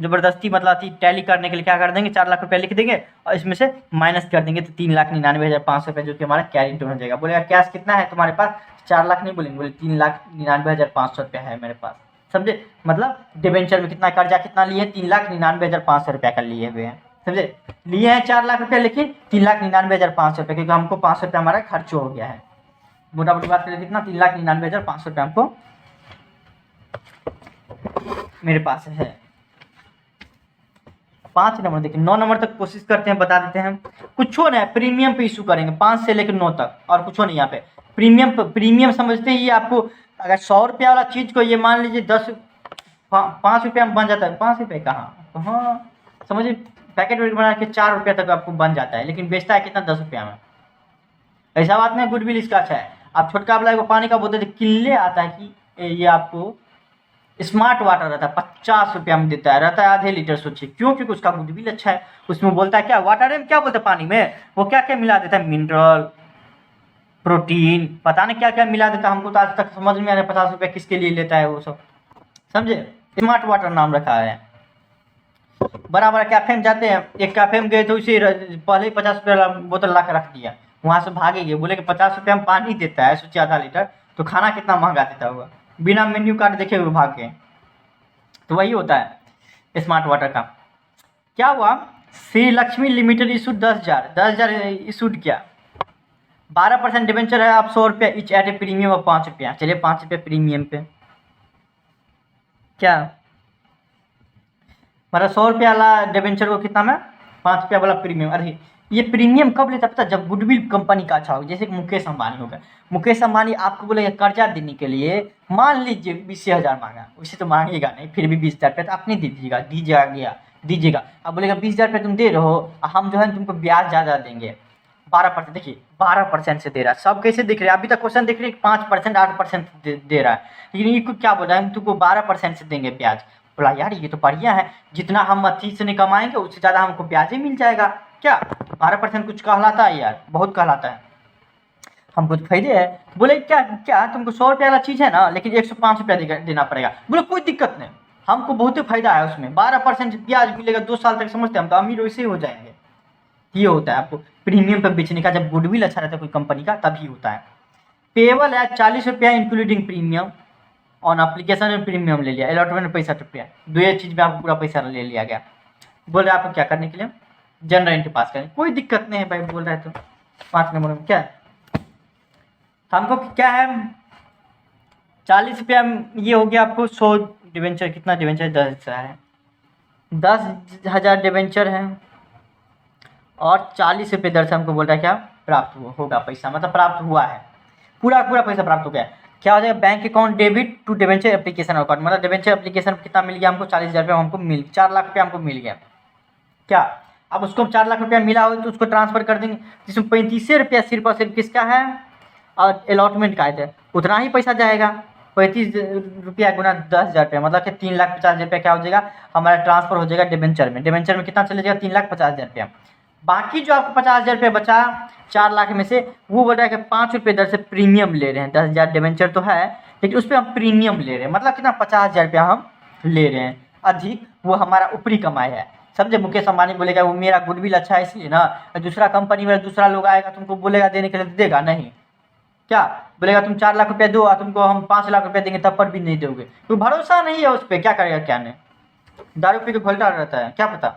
ज़बरदस्ती मतलब टैली करने के लिए क्या कर देंगे, 4,00,000 रुपये लिख देंगे, और इसमें से माइनस कर देंगे, तो 3,99,500 रुपये जो कि हमारा कैरी हो जाएगा। बोलेगा कैश कितना है तुम्हारे पास, 4,00,000 नहीं बोलेंगे, बोले 3,99,500 रुपया है मेरे पास, समझे, मतलब डिबेंचर में कितना कर्जा कितना लिए, 3,99,500 रुपया का लिए हुए हैं, समझे, लिए हैं 4,00,000 रुपये, लेकिन 3,99,500 रुपये, क्योंकि हमको 500 रुपया हमारा खर्च हो गया है। मोटा मोटी बात करें कितना, 3,99,500 रुपये हमको मेरे पास है। 5 नंबर देखिए, 9 नंबर तक कोशिश करते हैं, बता देते हैं। कुछ नहीं है, प्रीमियम पे इशू करेंगे 5 से लेकर 9 तक, और कुछ नहीं यहाँ पे। प्रीमियम समझते ही आपको, अगर 100 रुपया वाला चीज़ को ये मान लीजिए 5 रुपया में बन जाता है, 5 रुपये कहाँ समझिए, पैकेट वेट बना के 4 रुपया तक आपको बन जाता है, लेकिन बेचता है कितना, 10 रुपया में। ऐसा बात नहीं, गुडविल इसका अच्छा है। आप छोटका वाला को पानी का बोतल किल्ले आता है कि ये आपको स्मार्ट वाटर रहता है, 50 रुपया में देता है, रहता है आधे लीटर, सोचिए क्यों, क्योंकि उसका गुडविल अच्छा है। उसमें बोलता है क्या, वाटर में क्या बोलते हैं, पानी में वो क्या क्या मिला देता है, मिनरल, प्रोटीन, पता नहीं क्या क्या मिला देता है, हमको तो आज तक समझ में आ रहा है 50 रुपया किसके लिए लेता है वो सब, समझे। स्मार्ट वाटर नाम रखा है। बड़ा बड़ा कैफे में जाते हैं, एक कैफे में गए तो उसे पहले ही 50 रुपया बोतल ला के रख दिया, वहाँ से भागेंगे, बोले कि 50 रुपया में पानी देता है, सोचिए आधा लीटर, तो खाना कितना महंगा देता होगा, बिना मेन्यू कार्ड देखे हुए भाग के। तो वही होता है स्मार्ट वाटर का। क्या हुआ, Shri Lakshmi limited issued 10,000 issued किया, 12% डिबेंचर है, आप 100 रुपया इच एट ए प्रीमियम और 5 रुपया, चलिए 5 रुपये प्रीमियम पे, क्या मतलब 100 रुपया वाला डिबेंचर को कितना में, 5 रुपया वाला प्रीमियम। अरे ये प्रीमियम कब लेता पता, जब गुडविल कंपनी का अच्छा हो, जैसे कि मुकेश अंबानी हो गया, मुकेश अंबानी आपको बोले कर्जा देने के लिए, मान लीजिए 20,000 मांगा, उसे तो मांगेगा नहीं, फिर भी 20,000 रुपये तो अपने दीजिएगा। अब बोलेगा 20,000 रुपये तुम दे रहे हो, हम जो है तुमको ब्याज ज़्यादा देंगे, 12%, देखिए 12% से दे रहा है, सब कैसे दिख रहे हैं, अभी तक क्वेश्चन दिख रहे हैं 5%, 8% दे रहा है, लेकिन ये क्या बोल रहा है, हम तुमको 12% से देंगे ब्याज। बोला यार ये तो बढ़िया है, जितना हम अथी से नहीं कमाएंगे उससे ज़्यादा हमको ब्याज ही मिल जाएगा, क्या 12% कुछ कहलाता है यार, बहुत कहलाता है। हम कुछ फायदे है, बोले क्या क्या तुमको 100 रुपया वाला चीज़ है ना, लेकिन 105 रुपया देना पड़ेगा। बोले कोई दिक्कत नहीं, हमको बहुत ही फायदा है उसमें, 12% ब्याज मिलेगा 2 साल तक, समझते हम तो अमीर वैसे ही हो जाएंगे। ये होता है आपको प्रीमियम पर बेचने का, जब गुडविल अच्छा रहता है कोई कंपनी का तभी होता है। पेबल है 40 रुपया इंक्लूडिंग प्रीमियम, ऑन एप्लीकेशन में प्रीमियम ले लिया, अलॉटमेंट में 65 रुपया, दो ये चीज़ में आपको पूरा पैसा ले लिया गया। बोल रहे आपको क्या करने के लिए, जनरल एंट्री पास करें, कोई दिक्कत नहीं है भाई, बोल रहे हैं तो 5 नंबर में क्या है, हमको क्या है 40 रुपया, ये हो गया आपको 100 डिवेंचर, कितना डिवेंचर 10 है, 10,000 डिवेंचर है, और 40 रुपये दर से हमको बोल रहा है क्या प्राप्त होगा पैसा, मतलब प्राप्त हुआ है, पूरा पूरा पैसा प्राप्त हो गया। क्या हो जाएगा, bank account debit to debenture application account, मतलब डिवेंचर एप्लीकेशन कितना मिल गया हमको, 40,000 रुपया हमको 4 लाख रुपया हमको मिल गया। क्या अब उसको 4 लाख रुपया मिला हो तो उसको ट्रांसफर कर देंगे, जिसमें 35 रुपया सिर्फ और सिर्फ किसका है, और अलॉटमेंट का है, उतना ही पैसा जाएगा। 35 रुपया गुना 10,000 रुपया, मतलब कि 3,50,000 रुपया क्या हो जाएगा हमारा, ट्रांसफर हो जाएगा डिवेंचर में। डिवेंचर में कितना चले जाएगा, 3,50,000 रुपया। बाकी जो आपको 50,000 रुपया बचा 4 लाख में से, वो बोल रहा है कि 5 रुपये दर से प्रीमियम ले रहे हैं। 10,000 डिवेंचर तो है, लेकिन उस पर हम प्रीमियम ले रहे हैं, मतलब कितना 50,000 रुपया हम ले रहे हैं अधिक, वो हमारा ऊपरी कमाई है। समझे, मुकेश अंबानी बोलेगा वो मेरा गुडविल अच्छा है इसलिए ना, दूसरा कंपनी में दूसरा लोग आएगा तुमको बोलेगा देने के लिए, देगा नहीं। क्या बोलेगा तुम 4 लाख रुपया दो और तुमको हम 5 लाख रुपया देंगे, तब पर भी नहीं दोगे, तो भरोसा नहीं है उस पर, क्या करेगा क्या नहीं, दारू पी के घोलटा रहता है, क्या पता।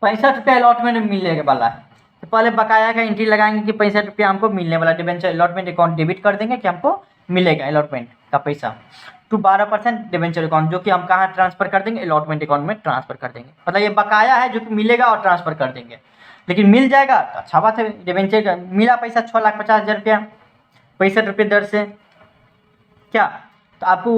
65 रुपया अलॉटमेंट में मिलने वाला है, तो पहले बकाया का एंट्री लगाएंगे कि 65 रुपया हमको मिलने वाला, डिवेंचर अलॉटमेंट अकाउंट डेबिट कर देंगे कि हमको मिलेगा अलॉटमेंट का पैसा, टू 12% डिवेंचर अकाउंट, जो कि हम कहाँ ट्रांसफर कर देंगे, अलॉटमेंट अकाउंट में ट्रांसफर कर देंगे। मतलब ये बकाया है जो कि मिलेगा और ट्रांसफर कर देंगे, लेकिन मिल जाएगा तो अच्छा बात है। डिवेंचर का मिला पैसा 6,50,000 रुपया 65 रुपये दर से, क्या तो आपको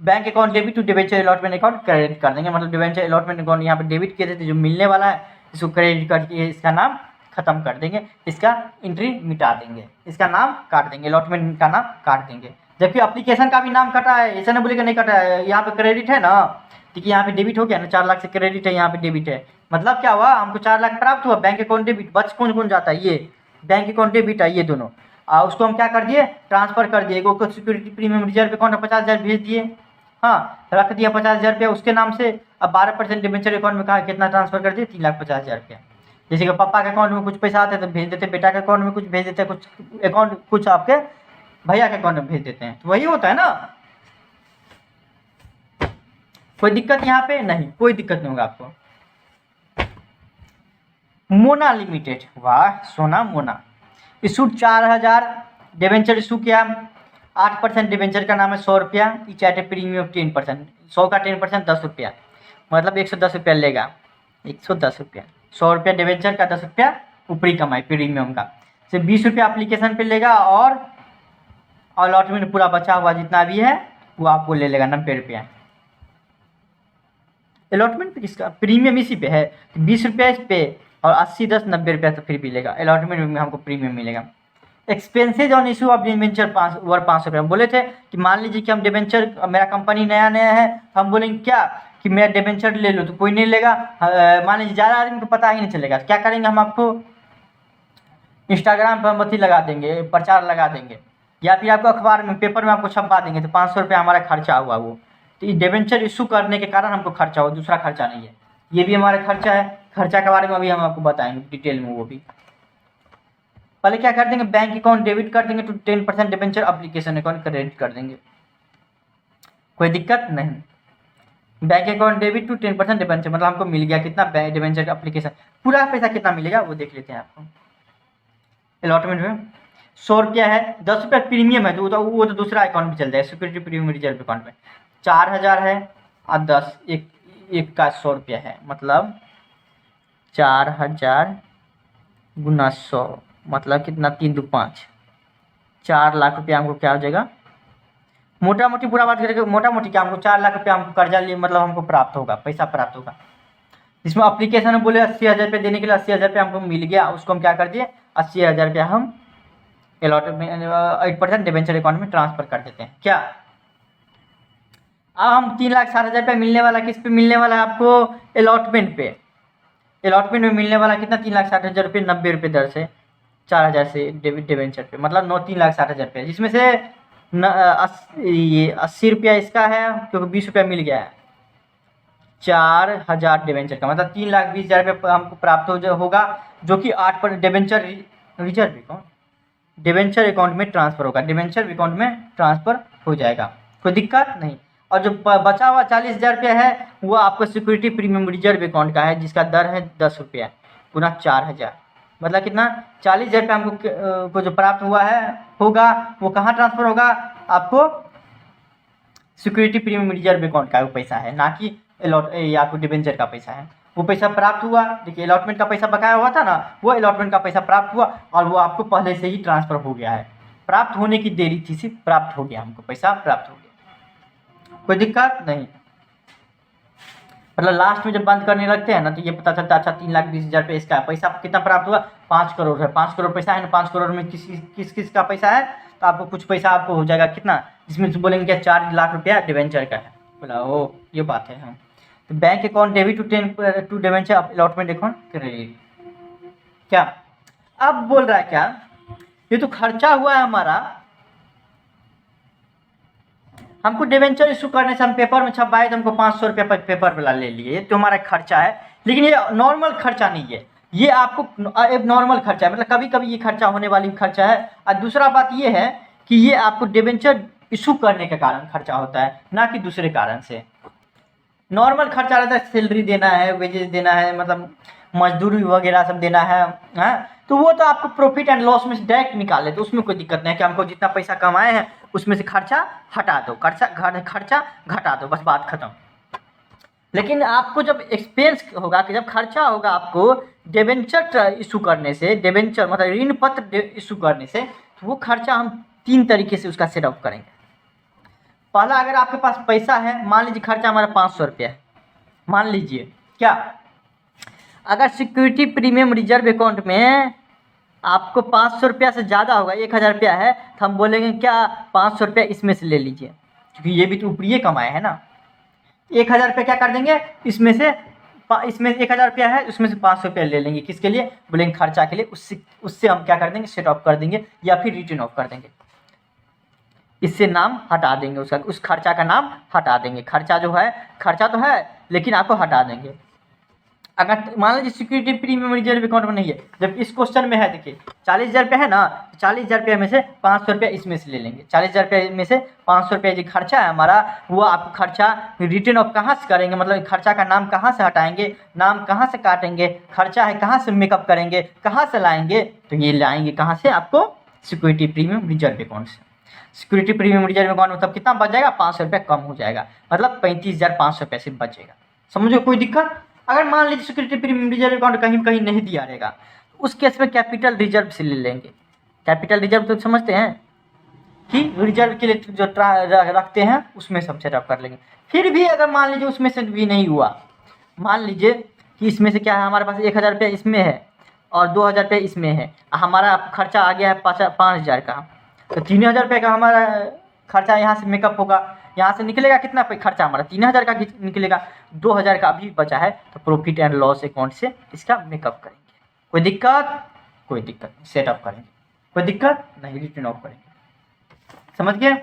bank account debit to debenture allotment account credit कर देंगे, मतलब डिवेंचर अलॉटमेंट अकाउंट यहाँ पे डेबिट किए थे, जो मिलने वाला है इसको क्रेडिट करके इसका नाम खत्म कर देंगे, इसका एंट्री मिटा देंगे, इसका नाम काट देंगे, अलॉटमेंट का नाम काट देंगे। जबकि एप्लीकेशन का भी नाम कटा है, ऐसा नहीं बोलेगा नहीं कटा है, यहाँ पे क्रेडिट है ना, देखिए यहाँ पे डेबिट हो गया ना, 4 लाख से क्रेडिट है, यहाँ पे डेबिट है, मतलब क्या हुआ हमको 4 लाख प्राप्त हुआ, बैंक अकाउंट डेबिट, बच कौन कौन जाता है, ये बैंक अकाउंट डेबिट है ये दोनों, उसको हम क्या कर दिए ट्रांसफर कर दिए, को सिक्योरिटी प्रीमियम रिजर्व अकाउंट में 50,000 भेज दिए, हाँ रख दिया 50,000 रुपया उसके नाम से। अब 12% डिवेंचर अकाउंट में कहा कितना ट्रांसफर कर दिए, 3,50,000 रुपया। जैसे कि पापा के अकाउंट में कुछ पैसा आते तो भेज देते, बेटा के अकाउंट में कुछ भेज देते, कुछ अकाउंट कुछ आपके भैया के अकाउंट में भेज देते हैं, तो वही होता है ना। कोई दिक्कत यहाँ पे नहीं, कोई दिक्कत नहीं होगा आपको। मोना लिमिटेड, वाह सोना मोना, इशू 4,000 डिवेंचर इशू किया, 8% डिवेंचर का नाम है 100 रुपया, इच प्रीमियम 10%, 100 का 10% 10 रुपया, मतलब 110 रुपया लेगा, 110 रुपया, 100 रुपया डिवेंचर का 10 रुपया ऊपरी कमाई प्रीमियम का, सिर्फ 20 रुपया एप्लीकेशन पे लेगा, और अलॉटमेंट पूरा बचा हुआ जितना भी है वो आपको ले लेगा 90 रुपया। अलॉटमेंट पे किसका प्रीमियम इसी पे है, 20 रुपया इस पे और 80 10 90 रुपया तो फिर भी लेगा, अलॉटमेंट में हमको प्रीमियम मिलेगा। Expenses on issue of debenture 500 रुपया, बोले थे कि मान लीजिए कि हम डिवेंचर, मेरा कंपनी नया नया है, हम बोलेंगे क्या कि मेरा डिवेंचर ले लो, तो कोई नहीं लेगा, मान लीजिए ज़्यादा आदमी को पता ही नहीं चलेगा, क्या करेंगे हम आपको इंस्टाग्राम पर हम अथी लगा देंगे, प्रचार लगा देंगे, या फिर आपको अखबार में पेपर में आपको छपवा देंगे, तो 500 रुपया हमारा खर्चा हुआ वो, तो ये डिवेंचर इशू करने के कारण हमको खर्चा हो, दूसरा खर्चा नहीं है, ये भी हमारा खर्चा है। खर्चा के बारे में अभी हम आपको बताएंगे डिटेल में, वो भी पहले क्या कर देंगे बैंक अकाउंट डेबिट कर देंगे, to 10% debenture application account credit कर देंगे, कोई दिक्कत नहीं। Bank account debit to 10% debenture, मतलब हमको मिल गया कितना डिवेंचर एप्लीकेशन, पूरा पैसा कितना मिलेगा वो देख लेते हैं आपको। अलॉटमेंट में 100 रुपया है, 10 रुपया प्रीमियम है, वो तो दूसरा अकाउंट में चल जाएगा, सिक्योरिटी प्रीमियम रिजर्व अकाउंट में 4,000 है और 10 एक का 100 रुपया है, मतलब 4,000 गुना 100, मतलब कितना 3 2 5, 4 लाख रुपया हमको क्या हो जाएगा, मोटा मोटी पूरा बात करेंगे, मोटा मोटी क्या हमको 4 लाख रुपया हमको कर्जा लिए, मतलब हमको प्राप्त होगा, पैसा प्राप्त होगा। जिसमें एप्लीकेशन में बोले 80,000 रुपये देने के लिए, 80,000 रुपया हमको मिल गया, उसको हम क्या कर दिए 80,000 रुपया हम अलॉटमेंट 8% डिवेंचर अकाउंट में ट्रांसफर कर देते हैं। क्या अब हम 3,60,000 रुपया मिलने वाला, किस पे मिलने वाला है आपको, अलॉटमेंट पे, अलॉटमेंट में मिलने वाला कितना 3,60,000 रुपये 90 रुपये दर से 4,000 से डिवेंचर पे, मतलब 3,60,000 रुपये, जिसमें से ये 80 रुपया इसका है क्योंकि 20 रुपया मिल गया है। 4,000 डिवेंचर का मतलब 3,20,000 रुपये हमको प्राप्त होगा, जो कि 8% debenture reserve account debenture account में ट्रांसफर होगा, डिवेंचर अकाउंट में ट्रांसफर हो जाएगा, कोई दिक्कत नहीं। और जो बचा हुआ 40,000 रुपया है वो आपको सिक्योरिटी प्रीमियम रिजर्व अकाउंट का है, जिसका दर है 10 रुपया गुना 4,000, मतलब कितना 40,000 रुपया हमको को जो प्राप्त हुआ है होगा वो कहाँ ट्रांसफर होगा, आपको सिक्योरिटी प्रीमियम रिजर्व अकाउंट का वो पैसा है, ना कि आपको डिवेंचर का पैसा है। वो पैसा प्राप्त हुआ, देखिए अलॉटमेंट का पैसा बकाया हुआ था ना, वो अलॉटमेंट का पैसा प्राप्त हुआ और वो आपको पहले से ही ट्रांसफर हो गया है, प्राप्त होने की देरी थी, सिर्फ प्राप्त हो गया, हमको पैसा प्राप्त हो गया, कोई दिक्कत नहीं। मतलब लास्ट में जब बंद करने लगते हैं ना तो ये पता चलता है अच्छा 3,20,000 रुपये इसका पैसा कितना प्राप्त हुआ, 5 करोड़ है, 5 करोड़ पैसा है ना, 5 करोड़ में किस किस का पैसा है, तो आपको कुछ पैसा आपको हो जाएगा कितना, जिसमें से बोलेंगे क्या 4 लाख रुपया डिवेंचर का है, बोला ओ ये बात है। हाँ, तो bank account debit to debenture allotment account credit, क्या अब बोल रहा है क्या, ये तो खर्चा हुआ है हमारा, हमको डिवेंचर इशू करने से हम पेपर में छपवाए तो हमको 500 रुपये पेपर वाला ले लिए, तो हमारा खर्चा है, लेकिन ये नॉर्मल खर्चा नहीं है, ये आपको एक नॉर्मल खर्चा है, मतलब कभी कभी ये खर्चा होने वाली खर्चा है। और दूसरा बात ये है कि ये आपको डिवेंचर इशू करने के कारण खर्चा होता है, ना कि दूसरे कारण से। नॉर्मल खर्चा रहता है, सैलरी देना है, वेजेस देना है, मतलब मजदूरी वगैरह सब देना है, हाँ, तो वो तो आपको प्रॉफिट एंड लॉस में से डायरेक्ट निकाले, तो उसमें कोई दिक्कत नहीं है कि हमको जितना पैसा कमाए हैं उसमें से खर्चा हटा दो, खर्चा घटा दो, बस बात खत्म। लेकिन आपको जब एक्सपेंस होगा कि जब खर्चा होगा आपको डिवेंचर इशू करने से, डिवेंचर मतलब ऋण पत्र इशू करने से, तो वो खर्चा हम 3 तरीके से उसका सेटअप करेंगे। पहला, अगर आपके पास पैसा है, मान लीजिए खर्चा हमारा 500 रुपया है, मान लीजिए, क्या अगर सिक्योरिटी प्रीमियम रिजर्व अकाउंट में आपको 500 रुपया से ज़्यादा होगा, 1,000 रुपया है, तो हम बोलेंगे क्या 500 रुपया इसमें से ले लीजिए, क्योंकि ये भी तो ऊपरी कमाए है ना। 1,000 रुपया क्या कर देंगे, इसमें 1,000 रुपया है, उसमें से 500 रुपया ले लेंगे, किसके लिए, बोलेंगे खर्चा के लिए, उससे हम क्या कर देंगे, सेट ऑफ कर देंगे या फिर रिटर्न ऑफ कर देंगे, इससे नाम हटा देंगे, उसका उस खर्चा का नाम हटा देंगे। खर्चा जो है, खर्चा तो है लेकिन आपको हटा देंगे। अगर मान लीजिए सिक्योरिटी प्रीमियम रिजर्व अकाउंट में नहीं है, जब इस क्वेश्चन में है, देखिए 40,000 रुपया है ना, 40,000 रुपये में से 500 रुपया इसमें से ले लेंगे, 40,000 रुपये में से 500 रुपया जो खर्चा है हमारा, वो आपको खर्चा रिटर्न ऑफ कहाँ से करेंगे, मतलब खर्चा का नाम कहाँ से हटाएंगे, नाम कहाँ से काटेंगे, खर्चा है कहाँ से मेकअप करेंगे, कहाँ से लाएंगे, तो ये लाएंगे कहाँ से, आपको सिक्योरिटी प्रीमियम रिजर्व अकाउंट से। सिक्योरिटी प्रीमियम रिजर्व अकाउंट मतलब कितना बच जाएगा, 500 रुपया कम हो जाएगा, मतलब 35,500 रुपये से बचेगा, समझो, कोई दिक्कत। अगर मान लीजिए सिक्योरिटी प्रीमियम रिजर्व अकाउंट कहीं कहीं नहीं दिया रहेगा, तो उस केस में कैपिटल रिजर्व से ले लेंगे। कैपिटल रिजर्व तो समझते हैं कि रिजर्व के लिए जो रखते हैं उसमें सब सेटअप कर लेंगे। फिर भी अगर मान लीजिए उसमें से भी नहीं हुआ, मान लीजिए कि इसमें से क्या है, हमारे पास 1,000 रुपया इसमें है और 2,000 रुपया इसमें है, हमारा खर्चा आ गया है 5,000 का, तो 3,000 रुपये का हमारा खर्चा यहाँ से मेकअप होगा, यहाँ से निकलेगा कितना खर्चा हमारा 3,000 का निकलेगा, 2,000 का अभी बचा है, तो प्रॉफिट एंड लॉस अकाउंट से इसका मेकअप करेंगे, कोई दिक्कत, कोई दिक्कत नहीं, सेटअप करेंगे, कोई दिक्कत नहीं, रिटर्न ऑफ करेंगे, समझ गए।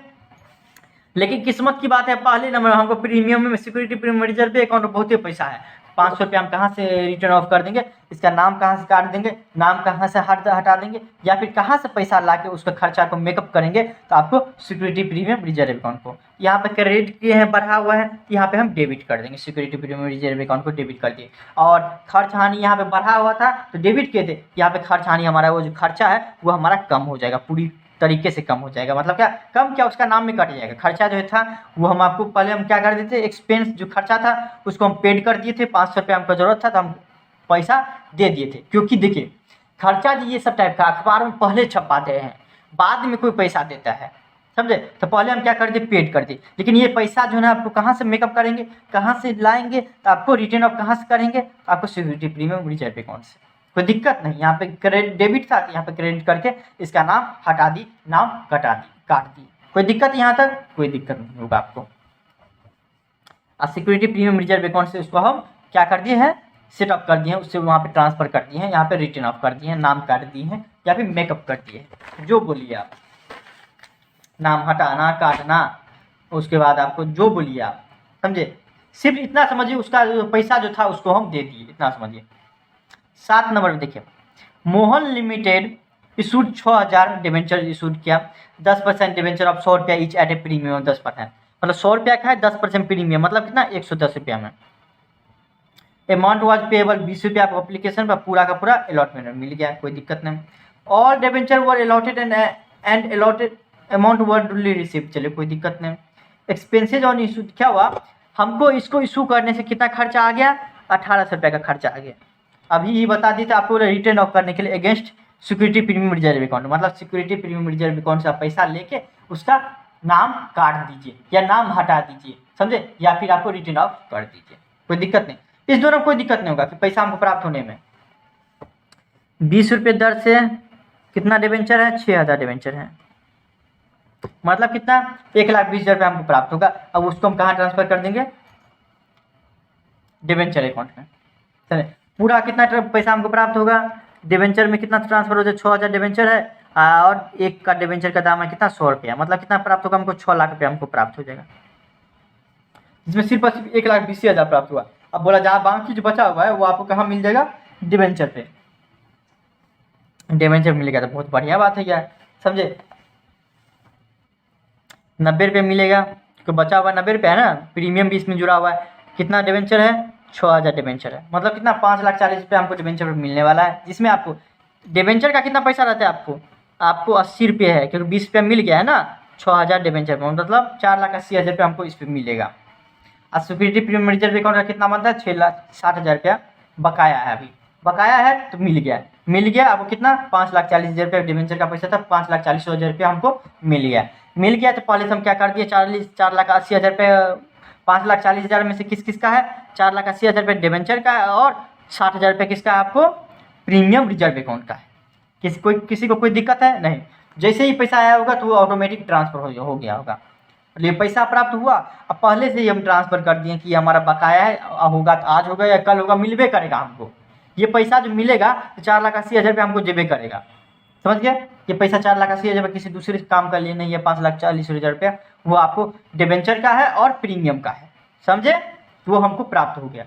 लेकिन किस्मत की बात है, पहले नंबर हमको प्रीमियम में सिक्योरिटी प्रीमियम रिजर्व अकाउंट में बहुत ही पैसा है, 500 रुपया हम कहाँ से रिटर्न ऑफ कर देंगे, इसका नाम कहाँ से काट देंगे, नाम कहाँ से हटा देंगे, या फिर कहाँ से पैसा ला के उसका खर्चा को मेकअप करेंगे, तो आपको सिक्योरिटी प्रीमियम रिजर्व अकाउंट को यहाँ पे क्रेडिट किए हैं, बढ़ा हुआ है, यहाँ पे हम डेबिट कर देंगे, सिक्योरिटी प्रीमियम रिजर्व अकाउंट को डेबिट कर दिए। और खर्च हानि यहाँ पे बढ़ा हुआ था तो डेबिट किए थे, यहाँ पे खर्च हानि हमारा वो जो खर्चा है वो हमारा कम हो जाएगा, पूरी तरीके से कम हो जाएगा, मतलब क्या कम, क्या उसका नाम में कट जाएगा। खर्चा जो था वो हम आपको पहले हम क्या कर देते, एक्सपेंस जो खर्चा था उसको हम पेड कर दिए थे, 500 रुपया हमको जरूरत था तो हम पैसा दे दिए थे, क्योंकि देखिए खर्चा जो ये सब टाइप का अखबार में पहले छपाते हैं, बाद में कोई पैसा देता है, समझे, तो पहले हम क्या कर दिए, पेड कर दिए। लेकिन ये पैसा जो है ना आपको कहाँ से मेकअप करेंगे, कहाँ से लाएंगे, तो आपको रिटर्न ऑफ कहाँ से करेंगे, आपको सिक्योरिटी प्रीमियम रिजर्व अकाउंट से, कोई दिक्कत नहीं। यहाँ पे क्रेडिट डेबिट था, यहाँ पे क्रेडिट करके इसका नाम हटा दी, नाम घटा दी, काट दी, कोई दिक्कत यहाँ तक, कोई दिक्कत नहीं होगा आपको। सिक्योरिटी प्रीमियम रिजर्व अकाउंट से उसको हम क्या कर दिए हैं, सेट अप कर दिए हैं, उससे वहाँ पे ट्रांसफ़र कर दिए हैं, यहाँ पे रिटर्न ऑफ कर दिए हैं, नाम काट दिए हैं या फिर मेकअप कर दिए हैं, जो बोलिए आप, नाम हटाना काटना, उसके बाद आपको जो बोलिए आप, समझे। सिर्फ इतना समझिए, उसका जो पैसा जो था उसको हम दे दिए, इतना समझिए। 7 नंबर में देखिए, Mohan limited issued 6000 debenture issued किया, 10% डिवेंचर ऑफ 100 रुपया ईच एट ए प्रीमियम 10%, मतलब 100 रुपया का है, 10% प्रीमियम, मतलब कितना 110 रुपया में। अमाउंट वाज पेएबल 20 रुपया आपको एप्लीकेशन पर, पूरा का पूरा अलॉटमेंट मिल गया, कोई दिक्कत नहीं। All debenture were allotted and allotted amount were duly receive, चलिए कोई दिक्कत नहीं। एक्सपेंसेज ऑन इशू क्या हुआ, हमको इसको इशू करने से कितना खर्चा आ गया, 1800 रुपये का खर्चा आ गया। अभी ये बता दी थी आपको रिटर्न ऑफ करने के लिए against security premium reserve account, मतलब सिक्योरिटी प्रीमियम रिजर्व अकाउंट से आप पैसा लेके उसका नाम काट दीजिए या नाम हटा दीजिए, समझे, या फिर आपको रिटर्न ऑफ कर दीजिए, कोई दिक्कत नहीं। इस दोनों कोई दिक्कत नहीं होगा कि पैसा हमको प्राप्त होने में। 20 रुपये दर से कितना डिवेंचर है, 6000 डिवेंचर है, मतलब कितना 1,20,000 रुपये हमको प्राप्त होगा। अब उसको हम कहाँ ट्रांसफर कर देंगे, डिवेंचर अकाउंट में, चलिए। पूरा कितना पैसा हमको प्राप्त होगा, डिवेंचर में कितना ट्रांसफर हो जाए, 6000 डिवेंचर है और एक का डिवेंचर का दाम है कितना 100 रुपया, मतलब कितना प्राप्त होगा हमको 6 लाख रुपया हमको प्राप्त हो जाएगा, जिसमें सिर्फ 1,20,000 प्राप्त हुआ। अब बोला जहाँ बाकी जो बचा हुआ है वो आपको कहाँ मिल जाएगा, डिवेंचर पे, डिवेंचर मिलेगा तो बहुत बढ़िया बात है यार, समझे। 90 रुपये मिलेगा, तो बचा हुआ 90 रुपये है ना, प्रीमियम भी इसमें जुड़ा हुआ है। कितना डिवेंचर है, 6000 डिवेंचर है, मतलब कितना 5,40,000 रुपये हमको डिवेंचर मिलने वाला है, जिसमें आपको डिवेंचर का कितना पैसा रहता है, आपको 80 रुपये है, क्योंकि 20 रुपये मिल गया है ना 6000 डिवेंचर में, मतलब 4,80,000 रुपये हमको इस पर मिलेगा। और सिक्योरिटी प्रीमियम रिजर्व अकाउंट का कितना बनता है, 6,60,000 रुपया बकाया है, अभी बकाया है तो मिल गया आपको कितना 5,40,000 रुपये डिवेंचर का पैसा था, 5,40,000 रुपया हमको मिल गया। तो पहले से हम क्या कर दिए, 4,80,000 रुपये, 5,40,000 में से किस का है, 4,80,000 रुपये डिवेंचर का है और 60,000 रुपये किसका है, आपको प्रीमियम रिजर्व अकाउंट का है। किसी को कोई दिक्कत है नहीं, जैसे ही पैसा आया होगा तो वो ऑटोमेटिक ट्रांसफर हो गया होगा, ये पैसा प्राप्त हुआ, अब पहले से ही हम ट्रांसफर कर दिए कि हमारा बकाया है, होगा तो आज होगा या कल होगा, मिलबे करेगा हमको ये पैसा जो मिलेगा, तो 4,80,000 रुपये हमको जेबे करेगा, समझ गए। ये पैसा 4,80,000 रुपये किसी दूसरे काम का लिए नहीं है, 5,40,000 रुपया वो आपको डिवेंचर का है और प्रीमियम का है, समझे, तो वो हमको प्राप्त हो गया।